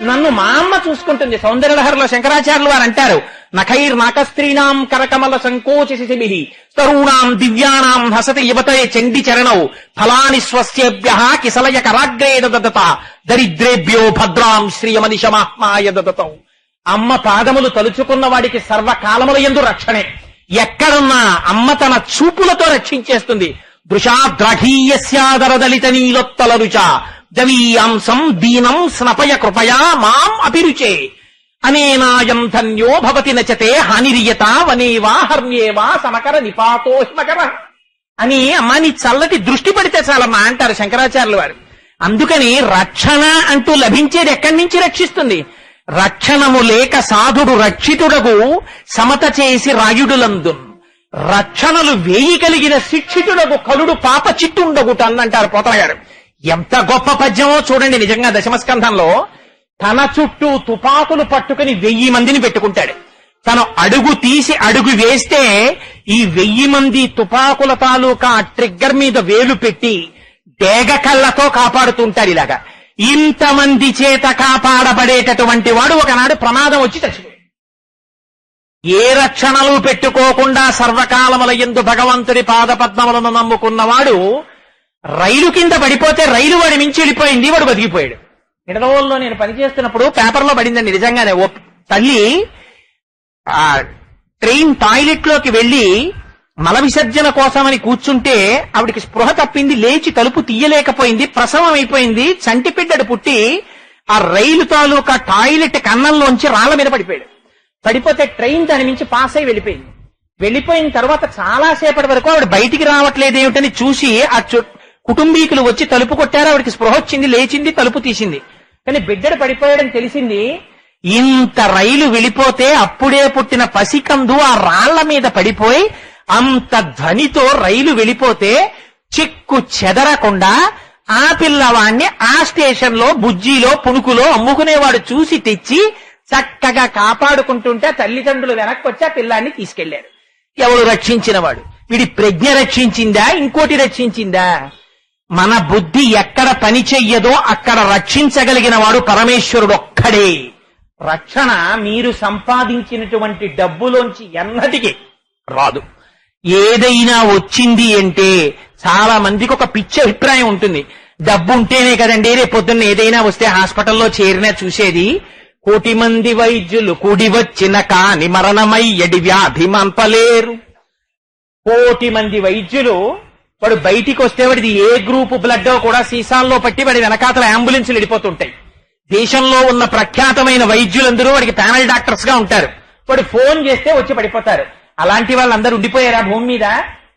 నన్ను మా అమ్మ చూసుకుంటుంది. సౌందర్యలహరిలో శంకరాచార్యులు వారు అంటారు, నఖైర్నాకస్త్రీణాం కరకమల సంకోచ శిశిభిః తరూణాం దివ్యానాం హసతి యువతయే చండి చరణౌ ఫలాని స్వస్యేభ్యః కిసలయ కరాగ్రే దదత దరిద్రేభ్యో భద్రాం శ్రియమనిశమాత్మాయ దదతౌ. అమ్మ పాదములు తలుచుకున్న వాడికి సర్వకాలములయందు రక్షణే. ఎక్కడున్నా అమ్మ తన చూపులతో రక్షించేస్తుంది. దృశాద్రఘీయస్యాదరదలిత నీలోత్తల రుచ దవీయాంసం దీనం స్నపయ కృపయా మాం అభిరుచే అనేనాయం ధన్యో భవతి నచతే హానిరియత వనేవా హర్మ్యేవా సమకర నిపాతో హిమకర అని అమ్మా నీ చల్లటి దృష్టి పడితే చాలమ్మా అంటారు శంకరాచార్యులు వారు. అందుకని రక్షణ అంటూ లభించేది ఎక్కడి నుంచి రక్షిస్తుంది? రక్షణము లేక సాధుడు రక్షితుడగు సమత చేసి రాయుడులందున్ రక్షణలు వేయగలిగిన శిక్షితుడకు కలుడు పాప చిట్టుండగుట అంటారు పోతన గారు. ఎంత గొప్ప పద్యమో చూడండి. నిజంగా దశమస్కంధంలో తన చుట్టూ తుపాకులు పట్టుకుని 1000 మందిని పెట్టుకుంటాడు. తను అడుగు తీసి అడుగు వేస్తే ఈ 1000 మంది తుపాకుల తాలూకా ట్రిగ్గర్ మీద వేలు పెట్టి డేగ కళ్ళతో కాపాడుతుంటాడు. ఇలాగా ఇంతమంది చేత కాపాడబడేటటువంటి వాడు ఒకనాడు ప్రమాదం వచ్చి చచ్చిపోయాడు. ఏ రక్షణలు పెట్టుకోకుండా సర్వకాలముల యందు భగవంతుడి పాదపద్మములను నమ్ముకున్నవాడు రైలు కింద పడిపోతే రైలు వాడి మించి వెళ్ళిపోయింది, వాడు బతికిపోయాడు. నిడదవోల్లో నేను పనిచేస్తున్నప్పుడు పేపర్లో పడిందండి నిజంగానే. ఓ తల్లి ఆ ట్రైన్ టాయిలెట్ లోకి వెళ్లి మల విసర్జన కోసమని కూర్చుంటే ఆవిడికి స్పృహ తప్పింది, లేచి తలుపు తీయలేకపోయింది, ప్రసవం అయిపోయింది, చంటిపిడ్డడు పుట్టి ఆ రైలు తాలూకా టాయిలెట్ కన్నంలోంచి రాళ్ల మీద పడిపోయాడు. పడిపోతే ట్రైన్ దాని మించి పాస్ అయి వెళ్ళిపోయింది. వెళ్ళిపోయిన తర్వాత చాలా సేపటి వరకు ఆవిడ బయటికి రావట్లేదేమిటని చూసి ఆ కుటుంబీకులు వచ్చి తలుపు కొట్టారు. ఆవిడికి స్పృహ వచ్చింది, లేచింది, తలుపు తీసింది. కానీ బిడ్డడు పడిపోయాడని తెలిసింది. ఇంత రైలు వెళ్ళిపోతే అప్పుడే పుట్టిన పసికందు ఆ రాళ్ల మీద పడిపోయి అంత ధ్వనితో రైలు వెళ్ళిపోతే చిక్కు చెదరకుండా ఆ పిల్లవాణ్ణి ఆ స్టేషన్ లో బుజ్జిలో పుణుకులో అమ్ముకునేవాడు చూసి తెచ్చి చక్కగా కాపాడుకుంటుంటే తల్లిదండ్రులు వెనక్కి వచ్చి ఆ పిల్లాన్ని తీసుకెళ్లారు. ఎవరు రక్షించిన వాడు? వీడి ప్రజ్ఞ రక్షించిందా, ఇంకోటి రక్షించిందా? మన బుద్ధి ఎక్కడ పని చెయ్యదో అక్కడ రక్షించగలిగిన వాడు పరమేశ్వరుడు ఒక్కడే. రక్షణ మీరు సంపాదించినటువంటి డబ్బులోంచి ఎన్నటికీ రాదు. ఏదైనా వచ్చింది అంటే చాలా మందికి ఒక పిచ్చి అభిప్రాయం ఉంటుంది. డబ్బు ఉంటేనే కదండి రేపు పొద్దున్న ఏదైనా వస్తే హాస్పిటల్లో చేరినా చూసేది. 1,000,000 మంది వైద్యులు కూడి వచ్చిన కాని మరణమయ్యడి వ్యాధి మంపలేరు. 1,000,000 మంది వైద్యులు వాడు బయటికి వస్తే వాడిది ఏ గ్రూపు బ్లడ్ కూడా సీసాల్లో పట్టి వాడి వెనకాతల అంబులెన్సులు వెళ్ళిపోతుంటాయి. దేశంలో ఉన్న ప్రఖ్యాతమైన వైద్యులందరూ వాడికి ప్యానల్ డాక్టర్స్ గా ఉంటారు. వాడు ఫోన్ చేస్తే వచ్చి పడిపోతారు. అలాంటి వాళ్ళందరూ ఉండిపోయారా భూమి మీద?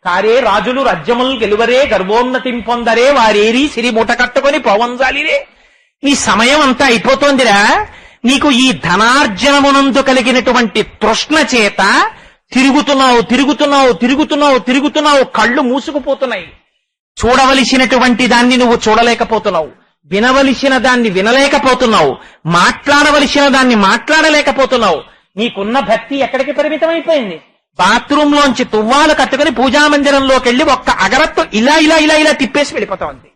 కారే రాజులు రాజ్యములు గెలువరే, గర్భోన్నతిం పొందరే, వారేరి సిరి మూట కట్టుకొని పవంజాలిరే. నీ సమయం అంతా అయిపోతోందిరా. నీకు ఈ ధనార్జనమునందు కలిగినటువంటి తృష్ణ చేత తిరుగుతున్నావు, కళ్ళు మూసుకుపోతున్నాయి. చూడవలసినటువంటి దాన్ని నువ్వు చూడలేకపోతున్నావు, వినవలసిన దాన్ని వినలేకపోతున్నావు, మాట్లాడవలసిన దాన్ని మాట్లాడలేకపోతున్నావు. నీకున్న భక్తి ఎక్కడికి పరిమితం అయిపోయింది? బాత్రూమ్ లోంచి తువ్వాలు కట్టుకుని పూజామందిరంలోకి వెళ్లి ఒక్క అగరత్తు ఇలా ఇలా ఇలా ఇలా తిప్పేసి వెళ్ళిపోతావు అంతే.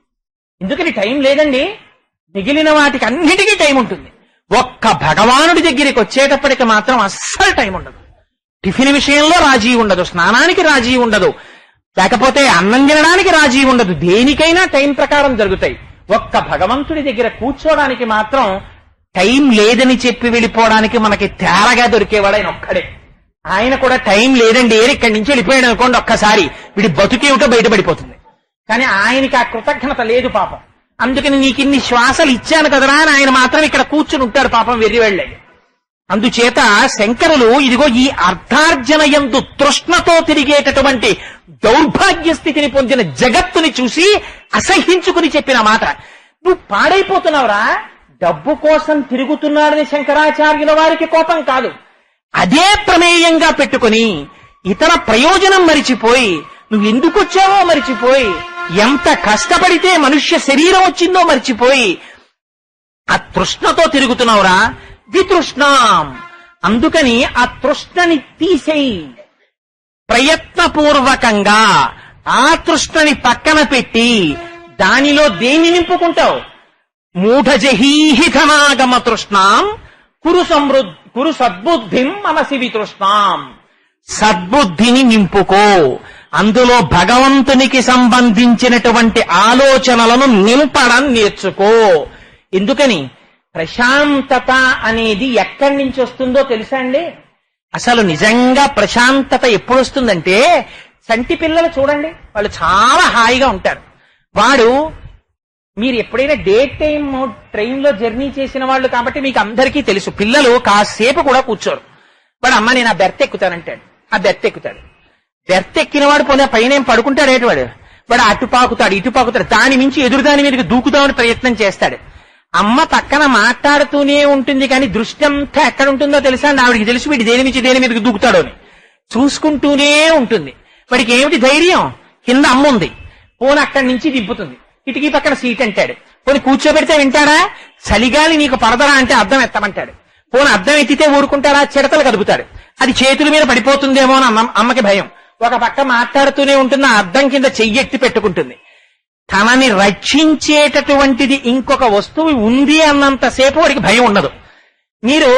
ఎందుకని టైం లేదండి. మిగిలిన వాటికి అన్నిటికీ టైం ఉంటుంది. ఒక్క భగవానుడి దగ్గరికి వచ్చేటప్పటికి మాత్రం అస్సలు టైం ఉండదు. టిఫిన్ విషయంలో రాజీ ఉండదు, స్నానానికి రాజీ ఉండదు, లేకపోతే అన్నం తినడానికి రాజీ ఉండదు. దేనికైనా టైం ప్రకారం జరుగుతాయి. ఒక్క భగవంతుడి దగ్గర కూర్చోడానికి మాత్రం టైం లేదని చెప్పి వెళ్ళిపోవడానికి మనకి తేరగా దొరికేవాడు ఆయన ఒక్కడే. ఆయన కూడా టైం లేదండి ఇక్కడి నుంచి వెళ్ళిపోయాడు అనుకోండి, ఒక్కసారి వీడి బతుకేమిటో బయటపడిపోతుంది. కానీ ఆయనకి ఆ కృతజ్ఞత లేదు పాపం. అందుకని నీకు ఇన్ని శ్వాసలు ఇచ్చాను కదరా అని ఆయన మాత్రం ఇక్కడ కూర్చుని ఉంటాడు పాపం, వెర్రివెళ్ళే. అందుచేత శంకరులు ఇదిగో ఈ అర్థార్జన యందు తృష్ణతో తిరిగేటటువంటి దౌర్భాగ్య స్థితిని పొందిన జగత్తుని చూసి అసహ్యించుకుని చెప్పిన మాట. నువ్వు పాడైపోతున్నావురా, డబ్బు కోసం తిరుగుతున్నాడని శంకరాచార్యుల వారికి కోపం కాదు. అదే ప్రమేయంగా పెట్టుకుని ఇతర ప్రయోజనం మరిచిపోయి, నువ్వు ఎందుకు వచ్చావో మరిచిపోయి, ఎంత కష్టపడితే మనుష్య శరీరం వచ్చిందో మర్చిపోయి ఆ తృష్ణతో తిరుగుతున్నావురా. వితృష్ణాం. అందుకని ఆ తృష్ణని తీసేయి. ప్రయత్నపూర్వకంగా ఆ తృష్ణని పక్కన పెట్టి దానిలో దేన్ని నింపుకుంటావు? మూఢజహీహి ధనాగమ తృష్ణాం కురు సద్బుద్ధిం మనసి వితృష్ణాం. సద్బుద్ధిని నింపుకో. అందులో భగవంతునికి సంబంధించినటువంటి ఆలోచనలను నింపడం నేర్చుకో. ఎందుకని? ప్రశాంతత అనేది ఎక్కడి నుంచి వస్తుందో తెలుసా అండి? అసలు నిజంగా ప్రశాంతత ఎప్పుడు వస్తుందంటే, చంటి పిల్లలు చూడండి, వాళ్ళు చాలా హాయిగా ఉంటారు. వాడు మీరు ఎప్పుడైనా డే టైం ట్రైన్ లో జర్నీ చేసిన వాళ్ళు కాబట్టి మీకు అందరికీ తెలుసు, పిల్లలు కాసేపు కూడా కూర్చోరు. వాడు అమ్మ నేను ఆ బెర్త్ ఎక్కుతానంటాడు, ఆ బెర్త్ ఎక్కుతాడు. బెర్త్ ఎక్కిన వాడు పోనీ పైన ఏం పడుకుంటాడు ఏంటి వాడు అటు పాకుతాడు ఇటు పాకుతాడు, దాని మించి ఎదురు దాని మీదకి దూకుదామని ప్రయత్నం చేస్తాడు. అమ్మ పక్కన మాట్లాడుతూనే ఉంటుంది కానీ దృష్టి అంతా ఎక్కడ ఉంటుందో తెలుసా అండి ఆవిడికి తెలుసు వీడి దేని నుంచి దేని మీదకి దూకుతాడు అని. చూసుకుంటూనే ఉంటుంది. వాడికి ఏమిటి ధైర్యం? కింద అమ్మ ఉంది, పోని అక్కడి నుంచి దింపుతుంది, కిటికీ పక్కన సీట్ అంటాడు, పోని కూర్చోబెడితే వింటాడా? చలిగాలి నీకు పడదరా అంటే అద్దం ఎత్తమంటాడు, పోని అద్దం ఎత్తితే ఊరుకుంటాడా? చిడతలు కదుపుతాడు. అది చేతుల మీద పడిపోతుందేమో అని అమ్మకి భయం. ఒక పక్క మాట్లాడుతూనే ఉంటుంది, ఆ అద్దం కింద చెయ్యెత్తి పెట్టుకుంటుంది. తనని రక్షించేటటువంటిది ఇంకొక వస్తువు ఉంది అన్నంతసేపు వాడికి భయం ఉండదు. మీరు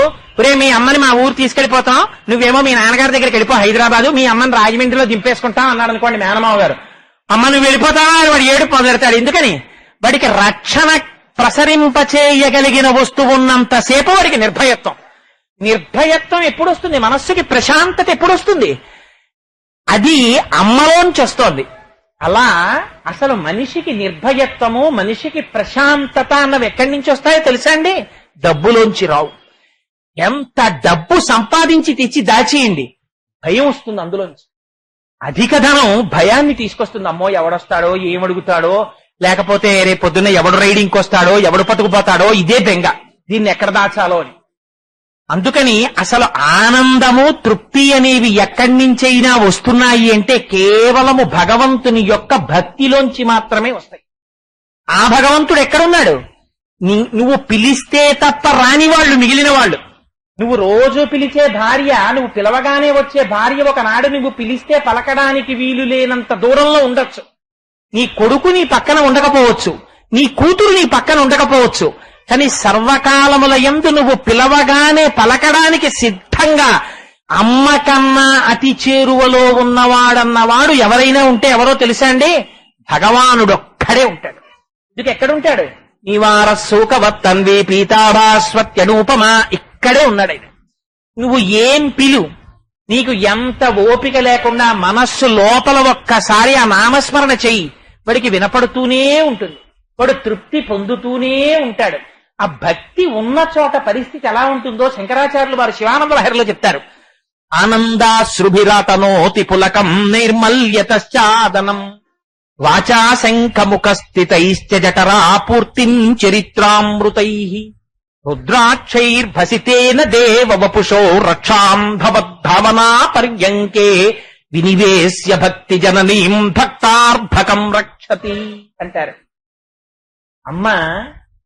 మీ అమ్మని మా ఊరు తీసుకెళ్లిపోతాం, నువ్వేమో మీ నాన్నగారి దగ్గరికి వెళ్ళిపో హైదరాబాదు, మీ అమ్మని రాజమండ్రిలో దింపేసుకుంటాం అన్నాడు అనుకోండి మేనమావ గారు. అమ్మ నువ్వు వెళ్ళిపోతావా అని వాడు ఏడుపు మొదలెడతాడు. ఎందుకని? వాడికి రక్షణ ప్రసరింపచేయగలిగిన వస్తువు ఉన్నంతసేపు వాడికి నిర్భయత్వం. నిర్భయత్వం ఎప్పుడు వస్తుంది? మనస్సుకి ప్రశాంతత ఎప్పుడు వస్తుంది? అది అమ్మలోంచి వస్తోంది. అలా అసలు మనిషికి నిర్భయత్వము, మనిషికి ప్రశాంతత అన్నవి ఎక్కడి నుంచి వస్తాయో తెలుసా అండి? డబ్బులోంచి రావు. ఎంత డబ్బు సంపాదించి తెచ్చి దాచేయండి, భయం వస్తుంది అందులోంచి. అధిక ధనం భయాన్ని తీసుకొస్తుంది. అమ్మో ఎవడొస్తాడో, ఏమడుగుతాడో, లేకపోతే రేపు పొద్దున్న ఎవడు రైడింగ్కి వస్తాడో, ఎవడు పట్టుకుపోతాడో, ఇదే బెంగ, దీన్ని ఎక్కడ దాచాలో అని. అందుకని అసలు ఆనందము, తృప్తి అనేవి ఎక్కడి నుంచైనా వస్తున్నాయి అంటే కేవలము భగవంతుని యొక్క భక్తిలోంచి మాత్రమే వస్తాయి. ఆ భగవంతుడు ఎక్కడున్నాడు? నువ్వు పిలిస్తే తప్ప రాని వాళ్ళు మిగిలిన వాళ్ళు. నువ్వు రోజు పిలిచే భార్య, నువ్వు పిలవగానే వచ్చే భార్య ఒకనాడు నువ్వు పిలిస్తే పలకడానికి వీలు లేనంత దూరంలో ఉండొచ్చు. నీ కొడుకు నీ పక్కన ఉండకపోవచ్చు, నీ కూతురు నీ పక్కన ఉండకపోవచ్చు, కానీ సర్వకాలముల యందు నువ్వు పిలవగానే పలకడానికి సిద్ధంగా అమ్మ కన్నా అతి చేరువలో ఉన్నవాడన్నవాడు ఎవరైనా ఉంటే ఎవరో తెలుసా అండి? భగవానుడొక్కడే ఉంటాడు. ఇది ఎక్కడుంటాడు? నివార శోకవత్తన్వి పీతాభాస్వత్యనూపమా, ఇక్కడే ఉన్నాడు ఆయన. నువ్వు ఏం పిలు, నీకు ఎంత ఓపిక లేకుండా మనస్సు లోపల ఒక్కసారి ఆ నామస్మరణ చెయ్యి, వాడికి వినపడుతూనే ఉంటుంది, వాడు తృప్తి పొందుతూనే ఉంటాడు. ఆ భక్తి ఉన్న చోట పరిస్థితి ఎలా ఉంటుందో శంకరాచార్యులు వారు శివానంద లహరిలో చెప్తారు. ఆనందాశ్రుభిరాతనోతి పులకం నైర్మల్యతశ్చాదనం వాచా శంఖముఖస్థితైశ్చ జఠరా పూర్తిం చరిత్రామృతై రుద్రాక్షైర్భసితేన దేవ వపుషో రక్షాం భవద్భావనా పర్యంకే వినివేశ్య భక్తి జననీం భక్తార్భకం రక్షతి అంటారు. అమ్మ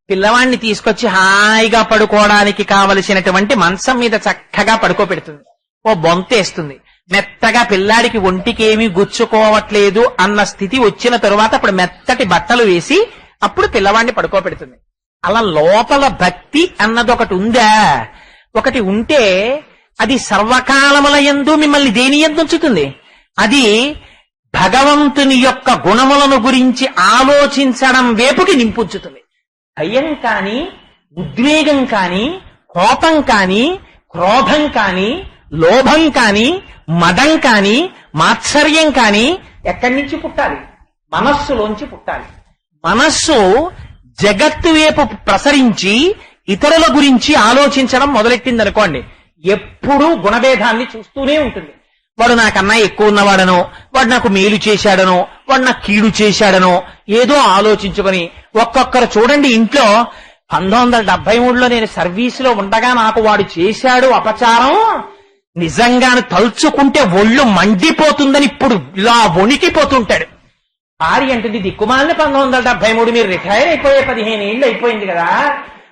పిల్లవాణ్ణి తీసుకొచ్చి హాయిగా పడుకోవడానికి కావలసినటువంటి మంచం మీద చక్కగా పడుకోబెడుతుంది, ఓ బొంతేస్తుంది, మెత్తగా పిల్లాడికి ఒంటికేమీ గుచ్చుకోవట్లేదు అన్న స్థితి వచ్చిన తరువాత అప్పుడు మెత్తటి బట్టలు వేసి అప్పుడు పిల్లవాడిని పడుకోబెడుతుంది. అలా లోపల భక్తి అన్నది ఒకటి ఉందా? ఒకటి ఉంటే అది సర్వకాలముల యందు మిమ్మల్ని దేని యందు ఉంచుతుంది? అది భగవంతుని యొక్క గుణములను గురించి ఆలోచించడం వైపుకి నింపుంచుతుంది. భయం కాని, ఉద్వేగం కాని, కోపం కాని, క్రోధం కాని, లోభం కాని, మదం కాని, మాత్సర్యం కాని ఎక్కడి నుంచి పుట్టాలి? మనస్సులోంచి పుట్టాలి. మనస్సు జగత్తు వైపు ప్రసరించి ఇతరుల గురించి ఆలోచించడం మొదలెట్టింది అనుకోండి, ఎప్పుడూ గుణభేదాన్ని చూస్తూనే ఉంటుంది. వాడు నాకన్నా ఎక్కువ ఉన్నవాడనో, వాడు నాకు మేలు చేశాడనో, వాడు నాకు కీడు చేశాడనో ఏదో ఆలోచించుకొని ఒక్కొక్కరు చూడండి ఇంట్లో 1973లో నేను సర్వీసులో ఉండగా నాకు వాడు చేశాడు అపచారం, నిజంగాను తలుచుకుంటే ఒళ్ళు మండిపోతుందని ఇప్పుడు ఇలా వణికిపోతుంటాడు. భార్య అంటుంది, దిక్కుమాలని 1973 మీరు రిటైర్ అయిపోయే 15 ఏళ్ళు అయిపోయింది కదా,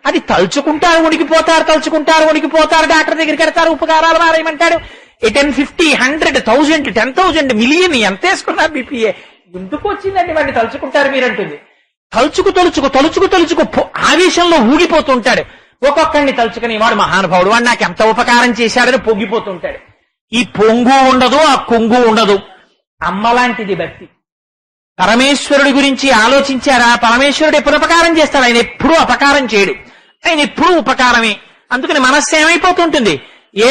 అది తలుచుకుంటారు ఉడికిపోతారు, తలుచుకుంటారు ఉడికిపోతారు, డాక్టర్ దగ్గరికి వెళ్తారు, ఉపకారాలు మారేయమంటాడు, 10, 50, 100, 1000, 10,000, మిలియన్ ఎంత వేసుకున్నారు బీపీఏ, ఎందుకు వచ్చిందండి వాడిని తలుచుకుంటారు మీరంటుంది. తలుచుకు తలుచుకు తలుచుకు తలుచుకు ఆవేశంలో ఊగిపోతుంటాడు. ఒక్కొక్కడిని తలుచుకుని వాడు మహానుభావుడు, వాడు నాకు ఎంత ఉపకారం చేశాడని పొంగిపోతుంటాడు. ఈ పొంగు ఉండదు, ఆ కొంగు ఉండదు. అమ్మలాంటిది భక్తి. పరమేశ్వరుడి గురించి ఆలోచించారా? పరమేశ్వరుడు ఎప్పుడు ఉపకారం చేస్తాడు? ఆయన ఎప్పుడూ అపకారం చేయడు, ఆయన ఎప్పుడూ ఉపకారమే. అందుకని మనస్సు ఏమైపోతుంటుంది?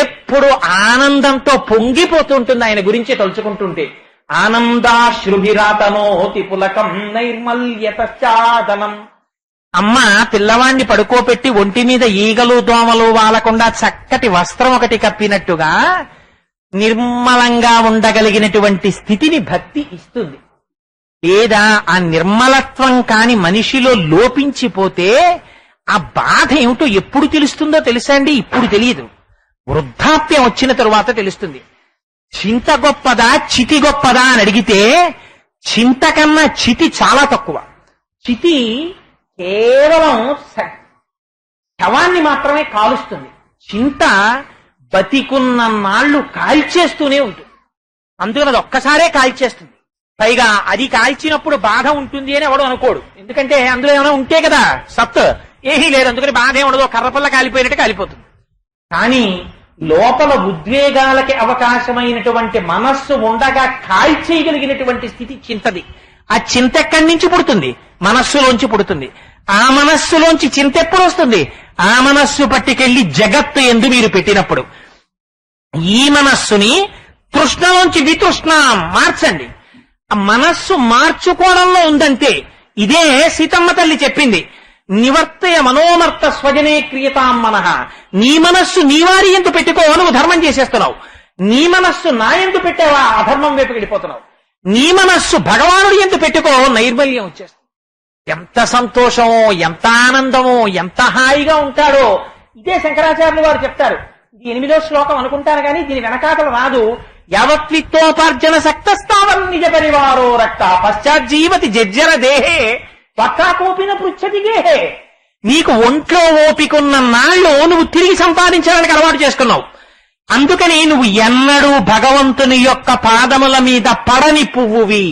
ఎప్పుడు ఆనందంతో పొంగిపోతుంటుంది ఆయన గురించి తలుచుకుంటుంటే. ఆనందాశ్రుభిరాతనోతి పులకం నైర్మల్యతశ్చాదనం. అమ్మ పిల్లవాణ్ణి పడుకోపెట్టి ఒంటి మీద ఈగలు దోమలు వాలకుండా చక్కటి వస్త్రం ఒకటి కప్పినట్టుగా నిర్మలంగా ఉండగలిగినటువంటి స్థితిని భక్తి ఇస్తుంది. లేదా ఆ నిర్మలత్వం కాని మనిషిలో లోపించిపోతే ఆ బాధ ఏమిటో ఎప్పుడు తెలుస్తుందో తెలుసా అండి? ఇప్పుడు తెలియదు, వృద్ధాప్యం వచ్చిన తరువాత తెలుస్తుంది. చింత గొప్పదా చితి గొప్పదా అని అడిగితే చింత కన్నా చితి చాలా తక్కువ. చితి కేవలం శవాన్ని మాత్రమే కాలుస్తుంది. చింత బతికున్న నాళ్లు కాల్చేస్తూనే ఉంటుంది. అందుకని అది ఒక్కసారే కాల్చేస్తుంది. పైగా అది కాల్చినప్పుడు బాధ ఉంటుంది అని ఎవడు అనుకోడు. ఎందుకంటే అందులో ఏమైనా ఉంటే కదా సత్, ఏమీ లేదు, అందుకని బాధ ఏముండదు, కర్రపల్ల కాలిపోయినట్టు కాలిపోతుంది. కానీ లోపల ఉద్వేగాలకి అవకాశమైనటువంటి మనస్సు ఉండగా కాల్చేయగలిగినటువంటి స్థితి చింతది. ఆ చింత ఎక్కడి నుంచి పుడుతుంది? మనస్సులోంచి పుడుతుంది. ఆ మనస్సులోంచి చింత ఎప్పుడు వస్తుంది? ఆ మనస్సు పట్టుకెళ్లి జగత్తు ఎందు మీరు పెట్టినప్పుడు. ఈ మనస్సుని తృష్ణలోంచి వితృష్ణ మార్చండి. ఆ మనస్సు మార్చుకోవడంలో ఉందంతే. ఇదే సీతమ్మ తల్లి చెప్పింది. నివర్తయ మనోమర్త స్వజనే క్రియతాం మనః. నీ మనస్సు నీవారి ఎందు పెట్టుకో, నువ్వు ధర్మం చేసేస్తున్నావు. నీ మనస్సు నా ఎందు పెట్టావా, అధర్మం వైపు వెళ్ళిపోతున్నావు. నీ మనస్సు భగవానుడి ఎందు పెట్టుకో, నైర్మల్యం వచ్చేస్తుంది. ఎంత సంతోషమో, ఎంత ఆనందమో, ఎంత హాయిగా ఉంటాడో ఇదే శంకరాచార్యులు వారు చెప్తారు. ఇది 8వ శ్లోకం అనుకుంటాను కానీ దీని వెనకాతలు రాదు. యావత్విత్తోపార్జన సక్తస్తావన్ నిజ పరివారో రక్త పశ్చాజ్జీవతి జజ్జర దేహే పక్కాకోపిన పృచ్చతి గేహే. నీకు ఒంట్లో ఓపికన్న నాళ్ళు నువ్వు తిరిగి సంపాదించడానికి అలవాటు చేసుకున్నావు. అందుకని నువ్వు ఎన్నడూ భగవంతుని యొక్క పాదముల మీద పడని పువ్వువి.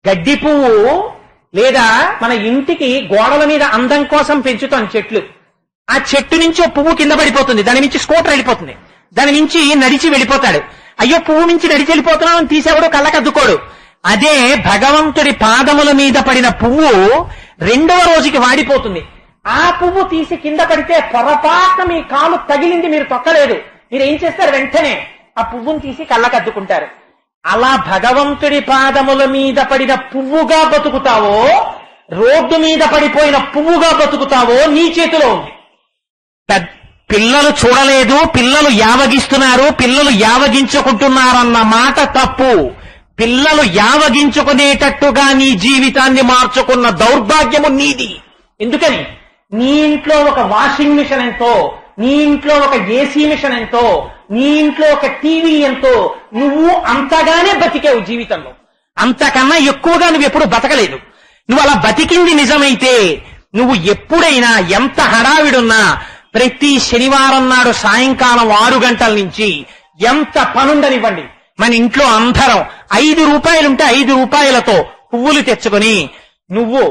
గడ్డి పువ్వు లేదా మన ఇంటికి గోడల మీద అందం కోసం పెంచుతాం చెట్లు. ఆ చెట్టు నుంచి ఓ పువ్వు కింద పడిపోతుంది, దాని నుంచి స్కూటర్ వెళ్ళిపోతుంది, దాని నుంచి నడిచి వెళ్ళిపోతాడు. అయ్యో పువ్వు నుంచి నడిచి వెళ్ళిపోతున్నావు అని తీసేవాడు కళ్ళకద్దుకోడు. అదే భగవంతుడి పాదముల మీద పడిన పువ్వు 2వ రోజుకి వాడిపోతుంది. ఆ పువ్వు తీసి కింద పడితే పొరపాటున మీ కాలు తగిలింది, మీరు తొక్కలేదు, మీరు ఏం చేస్తారు? వెంటనే ఆ పువ్వును తీసి కళ్ళకద్దుకుంటారు. అలా భగవంతుడి పాదముల మీద పడిన పువ్వుగా బతుకుతావో, రోడ్డు మీద పడిపోయిన పువ్వుగా బతుకుతావో నీ చేతిలో ఉంది. పిల్లలు చూడలేదు, పిల్లలు యావగిస్తున్నారు, పిల్లలు యావగించుకుంటున్నారన్న మాట తప్పు. పిల్లలు యావగించుకునేటట్టుగా నీ జీవితాన్ని మార్చుకున్న దౌర్భాగ్యము నీది. ఎందుకని? నీ ఇంట్లో ఒక వాషింగ్ మిషన్ ఎంతో, నీ ఇంట్లో ఒక ఏసీ మిషన్ ఎంతో, నీ ఇంట్లో ఒక టీవీ ఎంతో, నువ్వు అంతగానే బతికేవు జీవితంలో. అంతకన్నా ఎక్కువగా నువ్వు ఎప్పుడు బతకలేదు. నువ్వు అలా బతికింది నిజమైతే నువ్వు ఎప్పుడైనా ఎంత హడావిడున్నా ప్రతి శనివారం నాడు సాయంకాలం 6 గంటల నుంచి ఎంత పనుండనివ్వండి, మన ఇంట్లో అందరం 5 రూపాయలుంటే 5 రూపాయలతో పువ్వులు తెచ్చుకొని నువ్వు,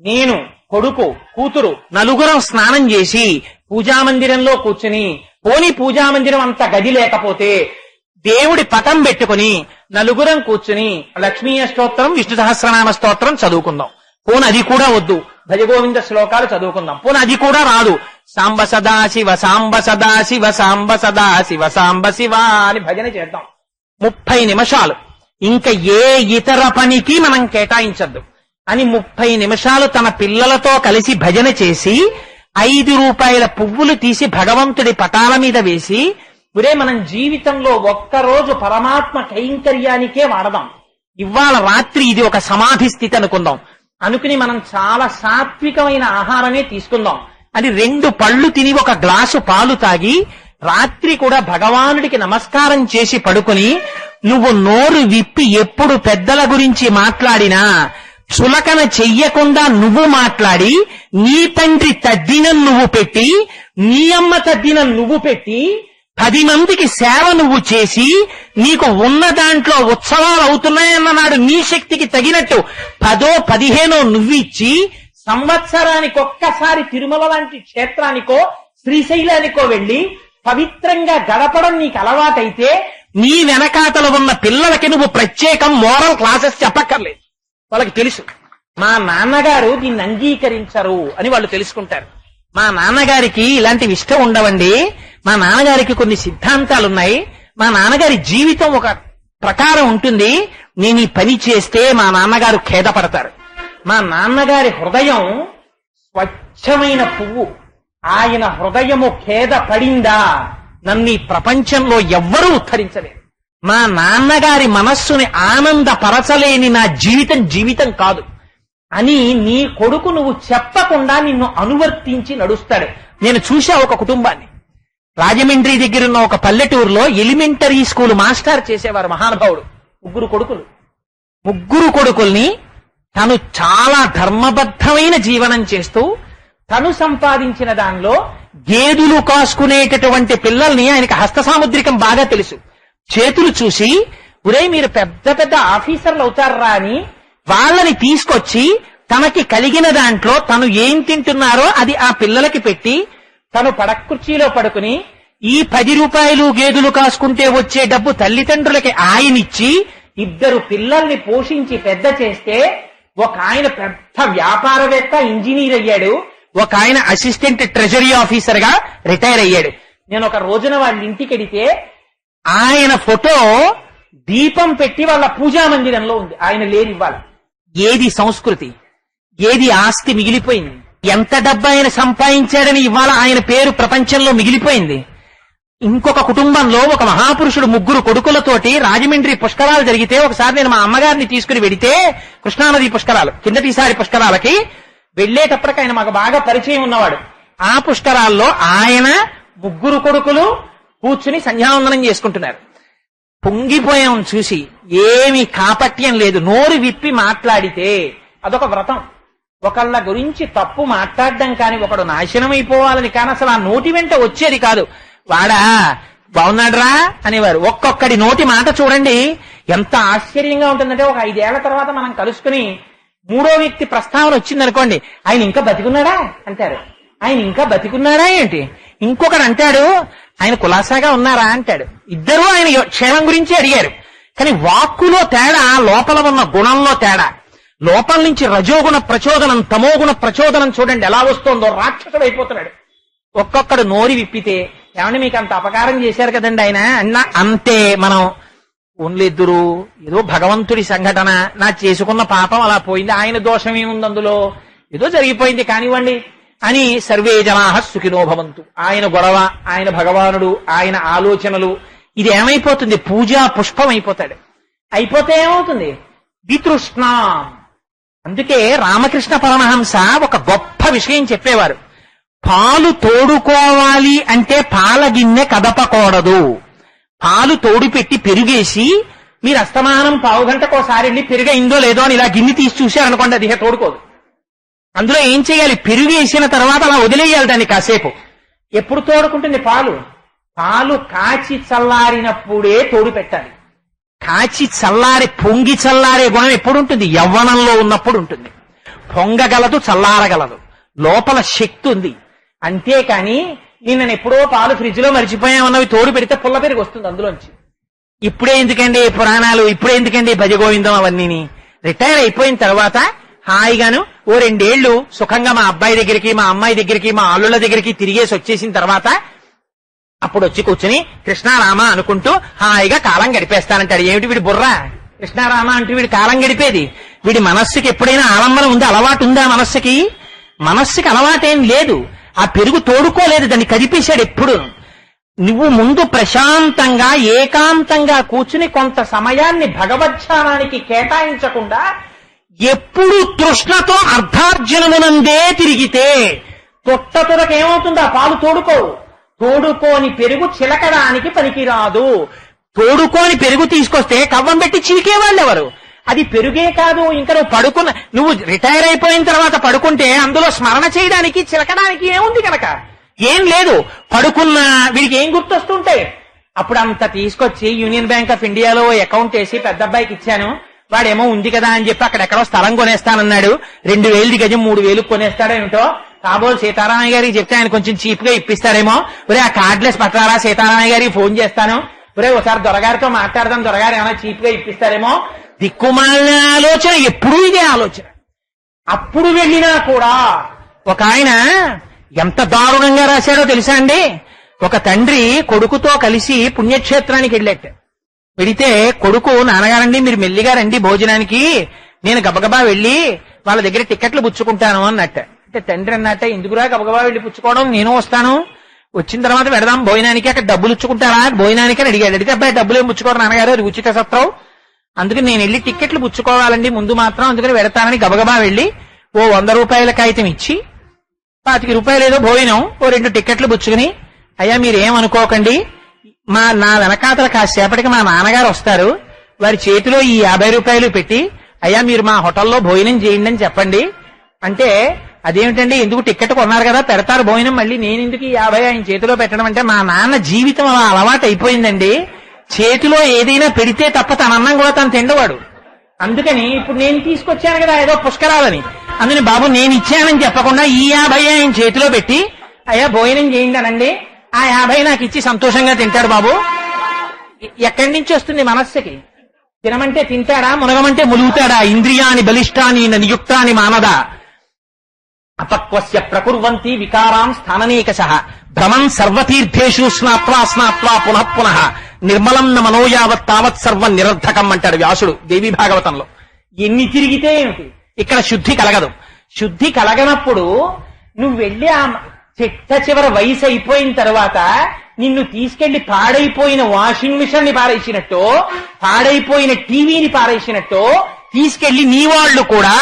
నేను, కొడుకు, కూతురు నలుగురం స్నానం చేసి పూజామందిరంలో కూర్చుని, పోని పూజామందిరం అంత గది లేకపోతే దేవుడి పటం పెట్టుకుని నలుగురం కూర్చుని లక్ష్మీ స్తోత్రం, విష్ణు సహస్రనామ స్తోత్రం చదువుకుందాం. పోను అది కూడా వద్దు, భజగోవింద శ్లోకాలు చదువుకుందాం. పోను అది కూడా రాదు, సాంబ సదాశివ సాంబ సదాశివ సాంబ సదాశివ సాంబ శివ అని భజన చేద్దాం 30 నిమిషాలు. ఇంకా ఏ ఇతర పనికి మనం కేటాయించద్దు అని 30 నిమిషాలు తన పిల్లలతో కలిసి భజన చేసి 5 రూపాయల పువ్వులు తీసి భగవంతుడి పటాల మీద వేసి, ఒరే మనం జీవితంలో ఒక్కరోజు పరమాత్మ కైంకర్యానికే వాడదాం, ఇవాళ రాత్రి ఇది ఒక సమాధి స్థితి అనుకుందాం, అనుకుని మనం చాలా సాత్వికమైన ఆహారమే తీసుకుందాం అని 2 పళ్ళు తిని 1 గ్లాసు పాలు తాగి రాత్రి కూడా భగవానుడికి నమస్కారం చేసి పడుకుని, నువ్వు నోరు విప్పి ఎప్పుడు పెద్దల గురించి మాట్లాడినా చులకన చెయ్యకుండా నువ్వు మాట్లాడి, నీ తండ్రి తద్దినం నువ్వు పెట్టి, నీ అమ్మ తద్దినం నువ్వు పెట్టి, 10 మందికి సేవ నువ్వు చేసి, నీకు ఉన్న దాంట్లో ఉత్సవాలు అవుతున్నాయన్న నాడు నీ శక్తికి తగినట్టు 10, 15 నువ్వు ఇచ్చి, సంవత్సరానికి ఒక్కసారి తిరుమల లాంటి క్షేత్రానికో శ్రీశైలానికో వెళ్లి పవిత్రంగా గడపడం నీకు అలవాటైతే, నీ వెనకాతలు ఉన్న పిల్లలకి నువ్వు ప్రత్యేకం మోరల్ క్లాసెస్ చెప్పక్కర్లేదు. వాళ్ళకి తెలుసు మా నాన్నగారు దీన్ని అంగీకరించరు అని వాళ్ళు తెలుసుకుంటారు. మా నాన్నగారికి ఇలాంటివి ఇష్టం ఉండవండి, మా నాన్నగారికి కొన్ని సిద్ధాంతాలున్నాయి, మా నాన్నగారి జీవితం ఒక ప్రకారం ఉంటుంది, నేను ఈ పని చేస్తే మా నాన్నగారు ఖేదపడతారు. మా నాన్నగారి హృదయం స్వచ్ఛమైన పువ్వు, ఆయన హృదయము ఖేద పడిందా నన్ను ఈ ప్రపంచంలో ఎవ్వరూ ఉద్ధరించలేరు. మా నాన్నగారి మనస్సుని ఆనందపరచలేని నా జీవితం కాదు అని నీ కొడుకు నువ్వు చెప్పకుండా నిన్ను అనువర్తించి నడుస్తాడు. నేను చూశా ఒక కుటుంబాన్ని, రాజమండ్రి దగ్గర ఉన్న ఒక పల్లెటూరులో ఎలిమెంటరీ స్కూల్ మాస్టర్ చేసేవారు మహానుభావుడు. ముగ్గురు కొడుకుల్ని తను చాలా ధర్మబద్ధమైన జీవనం చేస్తూ తను సంపాదించిన దానిలో గేదెలు కాసుకునేటటువంటి పిల్లల్ని ఆయనకి హస్త సాముద్రికం బాగా తెలుసు. చేతులు చూసి ఒరేయ్ మీరు పెద్ద పెద్ద ఆఫీసర్లు అవుతారా అని వాళ్ళని తీసుకొచ్చి తనకి కలిగిన దాంట్లో తను ఏం తింటున్నారో అది ఆ పిల్లలకి పెట్టి తను పడకుర్చీలో పడుకుని ఈ 10 రూపాయలు గేదెలు కాసుకుంటే వచ్చే డబ్బు తల్లిదండ్రులకి ఆయనిచ్చి 2 పిల్లల్ని పోషించి పెద్ద చేస్తే ఒక ఆయన పెద్ద వ్యాపారవేత్త ఇంజనీర్ అయ్యాడు, ఒక ఆయన అసిస్టెంట్ ట్రెజరీ ఆఫీసర్ గా రిటైర్ అయ్యాడు. నేను ఒక రోజున వాళ్ళ ఇంటికి వెడితే ఆయన ఫోటో దీపం పెట్టి వాళ్ళ పూజా మందిరంలో ఉంది. ఆయన లేని ఇవ్వాలి. ఏది సంస్కృతి, ఏది ఆస్తి మిగిలిపోయింది. ఎంత డబ్బు ఆయన సంపాదించాడని ఇవాళ ఆయన పేరు ప్రపంచంలో మిగిలిపోయింది. ఇంకొక కుటుంబంలో ఒక మహాపురుషుడు 3 కొడుకులతోటి రాజమండ్రి పుష్కరాలు జరిగితే ఒకసారి నేను మా అమ్మగారిని తీసుకుని వెడితే కృష్ణానది పుష్కరాలు కిందటిసారి పుష్కరాలకి వెళ్లేటప్పటికి ఆయన మాకు బాగా పరిచయం ఉన్నవాడు. ఆ పుష్కరాల్లో ఆయన 3 కొడుకులు కూర్చుని సంధ్యావందనం చేసుకుంటున్నారు. పొంగిపోయాం చూసి. ఏమి కాపట్యం లేదు. నోరు విప్పి మాట్లాడితే అదొక వ్రతం. ఒకళ్ళ గురించి తప్పు మాట్లాడడం కాని, ఒకడు నాశనం అయిపోవాలని కాని అసలు ఆ నోటి వెంట వచ్చేది కాదు. వాడా బాగున్నాడురా అనేవారు. ఒక్కొక్కడి నోటి మాట చూడండి ఎంత ఆశ్చర్యంగా ఉంటుందంటే, ఒక 5 ఏళ్ల తర్వాత మనం కలుసుకుని 3వ వ్యక్తి ప్రస్తావన వచ్చిందనుకోండి, ఆయన ఇంకా బతికున్నాడా అంటారు. ఆయన ఇంకా బతికున్నాడా ఏంటి? ఇంకొకడు అంటాడు ఆయన కులాసాగా ఉన్నారా అంటాడు. ఇద్దరూ ఆయన క్షేమం గురించి అడిగారు. కానీ వాక్కులో తేడా, లోపల ఉన్న గుణంలో తేడా. లోపల నుంచి రజోగుణ ప్రచోదనం, తమోగుణ ప్రచోదనం చూడండి ఎలా వస్తోందో. రాక్షసుడు అయిపోతున్నాడు. ఒక్కొక్కడు నోరి విప్పితే ఏమంటే మీకు అంత అపకారం చేశారు కదండి ఆయన అన్న అంతే. మనం ఓన్లిద్దరు ఏదో భగవంతుడి సంఘటన, నా చేసుకున్న పాపం అలా పోయింది, ఆయన దోషం ఏముంది అందులో, ఏదో జరిగిపోయింది కానివ్వండి అని సర్వే జనాః సుఖినో భవంతు. ఆయన గొడవ, ఆయన భగవానుడు, ఆయన ఆలోచనలు, ఇది ఏమైపోతుంది? పూజా పుష్పం అయిపోతాడు. అయిపోతే ఏమవుతుంది? వితృష్ణ. అందుకే రామకృష్ణ పరమహంస ఒక గొప్ప విషయం చెప్పేవారు. పాలు తోడుకోవాలి అంటే పాల గిన్నె కదపకూడదు. పాలు తోడు పెట్టి పెరుగేసి మీరు అస్తమానం పావుగంటకోసారి వెళ్ళి పెరుగైందో లేదో అని ఇలా గిన్నె తీసి చూశారనుకోండి, అది తోడుకోదు. అందులో ఏం చేయాలి? పెరుగేసిన తర్వాత అలా వదిలేయాలి దాన్ని కాసేపు. ఎప్పుడు తోడుకుంటుంది పాలు? పాలు కాచి చల్లారినప్పుడే తోడు పెట్టాలి. కాచి చల్లారి పొంగి చల్లారే గుణం ఎప్పుడు ఉంటుంది? యవ్వనంలో ఉన్నప్పుడు ఉంటుంది. పొంగగలదు, చల్లారగలదు, లోపల శక్తి ఉంది. అంతేకాని నేను ఎప్పుడో పాలు ఫ్రిడ్జ్ లో మర్చిపోయామన్నవి తోడు పెడితే పుల్ల పెరిగి వస్తుంది అందులోంచి. ఇప్పుడే ఎందుకండి పురాణాలు, ఇప్పుడే ఎందుకండి భజగోవిందం అవన్నీ? రిటైర్ అయిపోయిన తర్వాత హాయిగాను ఓ 2 ఏళ్లు సుఖంగా మా అబ్బాయి దగ్గరికి, మా అమ్మాయి దగ్గరికి, మా అల్లుళ్ళ దగ్గరికి తిరిగేసి వచ్చేసిన తర్వాత అప్పుడు వచ్చి కూర్చుని కృష్ణారామ అనుకుంటూ హాయిగా కాలం గడిపేస్తానంటాడు. ఏమిటి వీడి బుర్ర? కృష్ణారామ అంటే వీడి కాలం గడిపేది. వీడి మనస్సుకి ఎప్పుడైనా ఆలంబన ఉందా? అలవాటు ఉందా మనస్సుకి? మనస్సుకి అలవాటేం లేదు. ఆ పెరుగు తోడుకోలేదు, దాన్ని కదిపేశాడు. ఎప్పుడు నువ్వు ముందు ప్రశాంతంగా ఏకాంతంగా కూర్చుని కొంత సమయాన్ని భగవద్ధ్యానానికి కేటాయించకుండా ఎప్పుడు తృష్ణతో అర్ధార్జనమునందే తిరిగితే తొట్టతొరకేమవుతుంది? ఆ పాలు తోడుకోవు. తోడుకోని పెరుగు చిలకడానికి పనికిరాదు. తోడుకోని పెరుగు తీసుకొస్తే కవ్వం పెట్టి చీకేవాళ్ళెవరు? అది పెరుగే కాదు. ఇంకా నువ్వు రిటైర్ అయిపోయిన తర్వాత పడుకుంటే అందులో స్మరణ చేయడానికి చిలకడానికి ఏముంది కనుక? ఏం లేదు. పడుకున్నా వీడికి ఏం గుర్తొస్తుంటే అప్పుడు అంత తీసుకొచ్చి యూనియన్ బ్యాంక్ ఆఫ్ ఇండియాలో అకౌంట్ వేసి పెద్ద అబ్బాయికి ఇచ్చాను. వాడేమో ఉంది కదా అని చెప్పి అక్కడెక్కడో స్థలం కొనేస్తానన్నాడు. 2000 గజం 3000 కొనేస్తాడో ఏమిటో. కాబోలు సీతారామయ్య గారికి చెప్తే ఆయన కొంచెం చీప్ గా ఇప్పిస్తాడేమో. ఒరే ఆ కార్డ్లెస్ పట్టారా, సీతారామయ్య గారికి ఫోన్ చేస్తాను, ఒరే ఒకసారి దొరగారితో మాట్లాడదాం, దొరగారు ఏమైనా చీప్ గా ఇప్పిస్తారేమో. దిక్కుమాలిన ఆలోచన, ఎప్పుడూ ఇదే ఆలోచన. అప్పుడు వెళ్ళినా కూడా ఒక ఆయన ఎంత దారుణంగా రాశాడో తెలుసా అండి? ఒక తండ్రి కొడుకుతో కలిసి పుణ్యక్షేత్రానికి వెళ్ళాట. వెడితే కొడుకు, నాన్నగారండి మీరు మెల్లిగా రండి భోజనానికి, నేను గబగబా వెళ్ళి వాళ్ళ దగ్గర టికెట్లు పుచ్చుకుంటాను అన్నట్ట. అంటే తండ్రి అన్నట్ట, ఎందుకురా గబగబా వెళ్ళి పుచ్చుకోవడం, నేను వస్తాను, వచ్చిన తర్వాత వెడదాం భోజనానికి, అక్కడ డబ్బులు ఇచ్చుకుంటారా భోజనానికి అని అడిగాడు. అడిగితే అబ్బాయి డబ్బులు ఏం పుచ్చుకోరు నాన్నగారు, అది ఉచిత సత్రం, అందుకని నేను వెళ్ళి టికెట్లు పుచ్చుకోవాలండి ముందు మాత్రం, అందుకని వెడతానని గబగబా వెళ్ళి ఓ 100 రూపాయల కాగితం ఇచ్చి 25 రూపాయలు ఏదో భోజనం, ఓ 2 టికెట్లు పుచ్చుకుని అయ్యా మీరేమనుకోకండి, నా వెనకాతల కాసేపటికి మా నాన్నగారు వస్తారు, వారి చేతిలో ఈ 50 రూపాయలు పెట్టి అయ్యా మీరు మా హోటల్లో భోజనం చేయండి అని చెప్పండి అంటే, అదేమిటండి ఎందుకు టికెట్ కొన్నారు కదా పెడతారు భోజనం, మళ్ళీ నేను ఎందుకు ఈ 50 ఆయన చేతిలో పెట్టడం అంటే, మా నాన్న జీవితం అలా అలవాటు అయిపోయిందండి, చేతిలో ఏదైనా పెడితే తప్ప తన అన్నం కూడా తను తిండవాడు. అందుకని ఇప్పుడు నేను తీసుకొచ్చాను కదా ఏదో పుష్కరాలని, అందుకని బాబు నేను ఇచ్చానని చెప్పకుండా ఈ 50 ఆయన చేతిలో పెట్టి అయ్యా భోజనం చేయండి అనండి, ఆ 50 నాకు ఇచ్చి సంతోషంగా తింటాడు బాబు. ఎక్కడి నుంచి వస్తుంది మనస్సుకి? తినమంటే తింటాడా, మునగమంటే ములుగుతాడా? ఇంద్రియాని బలిష్టాని నియుక్తాని మానదా అపక్వస్య ప్రకుర్వంతి వికారాం స్థాననేకశః భ్రమన్ సర్వతీర్థేషు స్నాత్వా స్నాత్వా పునః పునః నిర్మలం న మనోయావత్ తావత్ సర్వం నిరర్ధకం అంటాడు వ్యాసుడు దేవీ భాగవతంలో. ఎన్ని తిరిగితే ఏమిటి, ఇక్కడ శుద్ధి కలగదు. శుద్ధి కలగనప్పుడు నువ్వు వెళ్ళి ఆ చిట్ట చివరి వయసు అయిపోయిన తర్వాత నిన్ను తీసుకెళ్లి పాడైపోయిన వాషింగ్ మిషన్ ని పారేసినట్టు, పాడైపోయిన టీవీని పారేసినట్టు తీసుకెళ్లి నీ వాళ్ళు కూడా,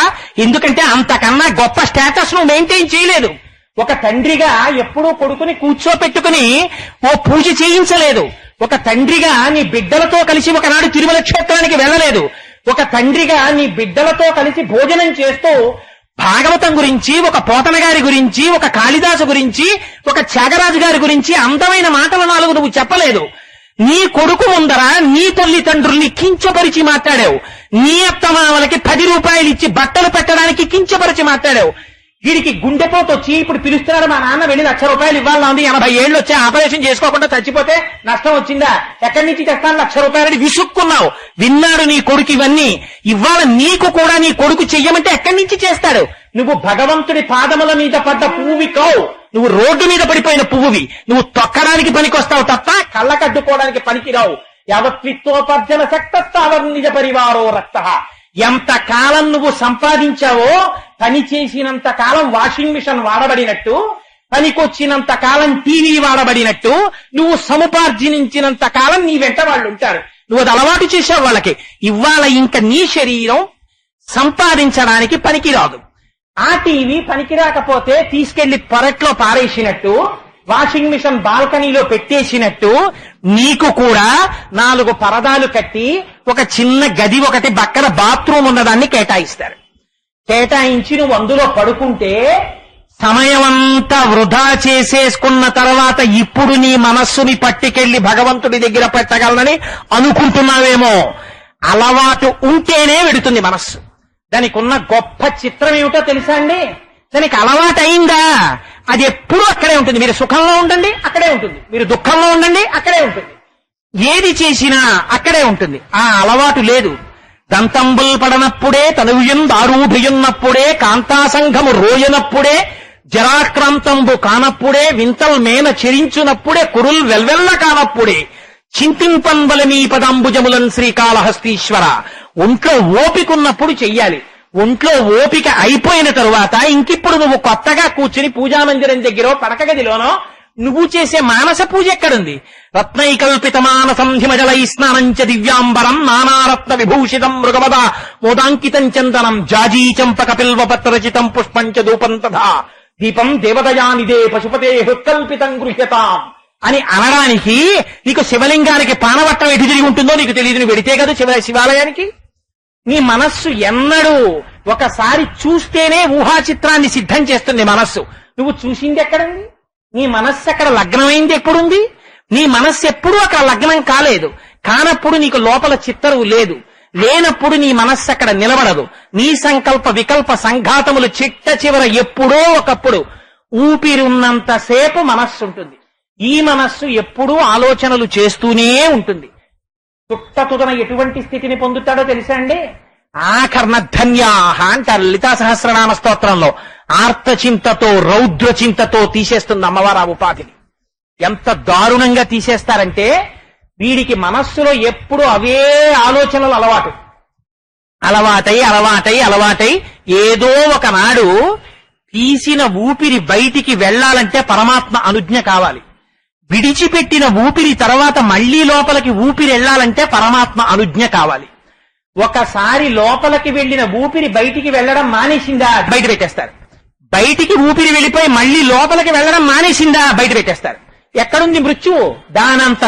ఎందుకంటే అంతకన్నా గొప్ప స్టేటస్ నువ్వు మెయింటైన్ చేయలేదు. ఒక తండ్రిగా ఎప్పుడూ కొడుకుని కూర్చోపెట్టుకుని ఓ పూజ చేయించలేదు. ఒక తండ్రిగా నీ బిడ్డలతో కలిసి ఒకనాడు తిరుమల క్షేత్రానికి వెళ్ళలేదు. ఒక తండ్రిగా నీ బిడ్డలతో కలిసి భోజనం చేస్తూ భాగవతం గురించి, ఒక పోతన గారి గురించి, ఒక కాళిదాసు గురించి, ఒక త్యాగరాజు గారి గురించి అందమైన మాటలు 4 నువ్వు చెప్పలేదు. నీ కొడుకు ముందర నీ తల్లిదండ్రుల్ని కించపరిచి మాట్లాడావు. నీ అత్తమామలకి 10 రూపాయలు ఇచ్చి బట్టలు పెట్టడానికి కించపరిచి మాట్లాడావు. వీడికి గుండెపోటు వచ్చి ఇప్పుడు పిలుస్తున్నాడు, మా నాన్న వెళ్ళి 1,00,000 రూపాయలు ఇవ్వాలని ఉంది, 80 ఏళ్ళు వచ్చి ఆపరేషన్ చేసుకోకుండా చచ్చిపోతే నష్టం వచ్చిందా, ఎక్కడి నుంచి తెస్తాను 1,00,000 రూపాయలని విసుక్కున్నావు. విన్నాడు నీ కొడుకు ఇవన్నీ. ఇవాళ నీకు కూడా నీ కొడుకు చెయ్యమంటే ఎక్కడి నుంచి చేస్తాడు? నువ్వు భగవంతుడి పాదముల మీద పడ్డ పువ్వువి కావు, నువ్వు రోడ్డు మీద పడిపోయిన పువ్వువి. నువ్వు తొక్కడానికి పనికొస్తావు తప్ప కళ్ళకడ్డుకోవడానికి పనికిరావు. యావత్విత్వోపర్జన శక్తస్తావర్ నిజ పరివారో రక్త. ఎంత కాలం నువ్వు సంపాదించావో, పని చేసినంత కాలం వాషింగ్ మిషన్ వాడబడినట్టు, పనికొచ్చినంత కాలం టీవీ వాడబడినట్టు, నువ్వు సముపార్జనించినంత కాలం నీ వెంట వాళ్ళు ఉంటారు. నువ్వు అది అలవాటు చేసావు వాళ్ళకి. ఇవాళ ఇంకా నీ శరీరం సంపాదించడానికి పనికిరాదు. ఆ టీవీ పనికిరాకపోతే తీసుకెళ్లి పొరట్లో పారేసినట్టు, వాషింగ్ మిషన్ బాల్కనీలో పెట్టేసినట్టు, నీకు కూడా 4 పరదాలు కట్టి ఒక చిన్న గది ఒకటి పక్కన బాత్రూమ్ ఉన్నదాన్ని కేటాయిస్తారు. కేటాయించి నువ్వు అందులో పడుకుంటే సమయమంతా వృధా చేసేసుకున్న తర్వాత ఇప్పుడు నీ మనస్సుని పట్టుకెళ్లి భగవంతుడి దగ్గర పెట్టగలనని అనుకుంటున్నావేమో. అలవాటు ఉంటేనే వెడుతుంది మనస్సు. దానికి ఉన్న గొప్ప చిత్రం ఏమిటో తెలుసా అండి? దానికి అలవాటు అయిందా అది ఎప్పుడూ అక్కడే ఉంటుంది. మీరు సుఖంలో ఉండండి అక్కడే ఉంటుంది, మీరు దుఃఖంలో ఉండండి అక్కడే ఉంటుంది, ఏది చేసినా అక్కడే ఉంటుంది. ఆ అలవాటు లేదు. దంతంబుల్ పడనప్పుడే, తనువుయుందారూఢుయున్నప్పుడే, కాంతాసంఘము రోయనప్పుడే, జరాక్రాంతంబు కానప్పుడే, వింతల్ మేన చెరించునప్పుడే, కురుల్ వెల్వెల్ల కానప్పుడే, చింతింపన్బల మీ పదాంబుజములన్ శ్రీకాళహస్తీశ్వర. ఒంట్లో ఓపికన్నప్పుడు చెయ్యాలి. ఒంట్లో ఓపిక అయిపోయిన తరువాత ఇంకిప్పుడు నువ్వు కొత్తగా కూర్చుని పూజామందిరం దగ్గర పడక గదిలోనో నువ్వు చేసే మానస పూజ ఎక్కడుంది? రత్నైకల్పిత మానసం హిమజలై స్నానంచ దివ్యాంబరం నానారత్న విభూషితం మృగవద మోదాంకితం చందనం జాజీ చంపక పిల్వపత్రచితం పుష్పంచ ధూపం తథా దీపం దేవదయానిదే పశుపతే హృత్కల్పితం గృహ్యతాం అని అనడానికి నీకు శివలింగానికి పానవట్టం ఎటు తిరిగి ఉంటుందో నీకు తెలియదు. నువ్వు వెడితే కదా శివాలయానికి. నీ మనస్సు ఎన్నడూ ఒకసారి చూస్తేనే ఊహా చిత్రాన్ని సిద్ధం చేస్తుంది మనస్సు. నువ్వు చూసింది ఎక్కడుంది? నీ మనస్సు అక్కడ లగ్నమైంది ఎప్పుడుంది? నీ మనస్సు ఎప్పుడూ అక్కడ లగ్నం కాలేదు. కానప్పుడు నీకు లోపల చిత్తరువు లేదు. లేనప్పుడు నీ మనస్సు అక్కడ నిలబడదు. నీ సంకల్ప వికల్ప సంఘాతములు చిట్ట చివర ఎప్పుడో ఒకప్పుడు ఊపిరున్నంతసేపు మనస్సు ఉంటుంది. ఈ మనస్సు ఎప్పుడూ ఆలోచనలు చేస్తూనే ఉంటుంది. తుట్టతుదన ఎటువంటి స్థితిని పొందుతాడో తెలుసా అండి? ఆకర్ణధన్యాహ అంటారు లలితా సహస్రనామ స్తోత్రంలో. ఆర్తచింతతో రౌద్రచింతతో తీసేస్తుంది అమ్మవారు ఆ ఉపాధిని. ఎంత దారుణంగా తీసేస్తారంటే వీడికి మనస్సులో ఎప్పుడు అవే ఆలోచనలు అలవాటై ఏదో ఒకనాడు తీసిన ఊపిరి బయటికి వెళ్లాలంటే పరమాత్మ అనుజ్ఞ కావాలి. విడిచిపెట్టిన ఊపిరి తర్వాత మళ్లీ లోపలికి ఊపిరి వెళ్లాలంటే పరమాత్మ అనుజ్ఞ కావాలి. ఒకసారి లోపలికి వెళ్లిన ఊపిరి బయటికి వెళ్లడం మానేసిందా బయట పెట్టేస్తారు. బయటికి ఊపిరి వెళ్లిపోయి మళ్లీ లోపలికి వెళ్లడం మానేసిందా బయట పెట్టేస్తారు. ఎక్కడుంది మృత్యువు? దానంత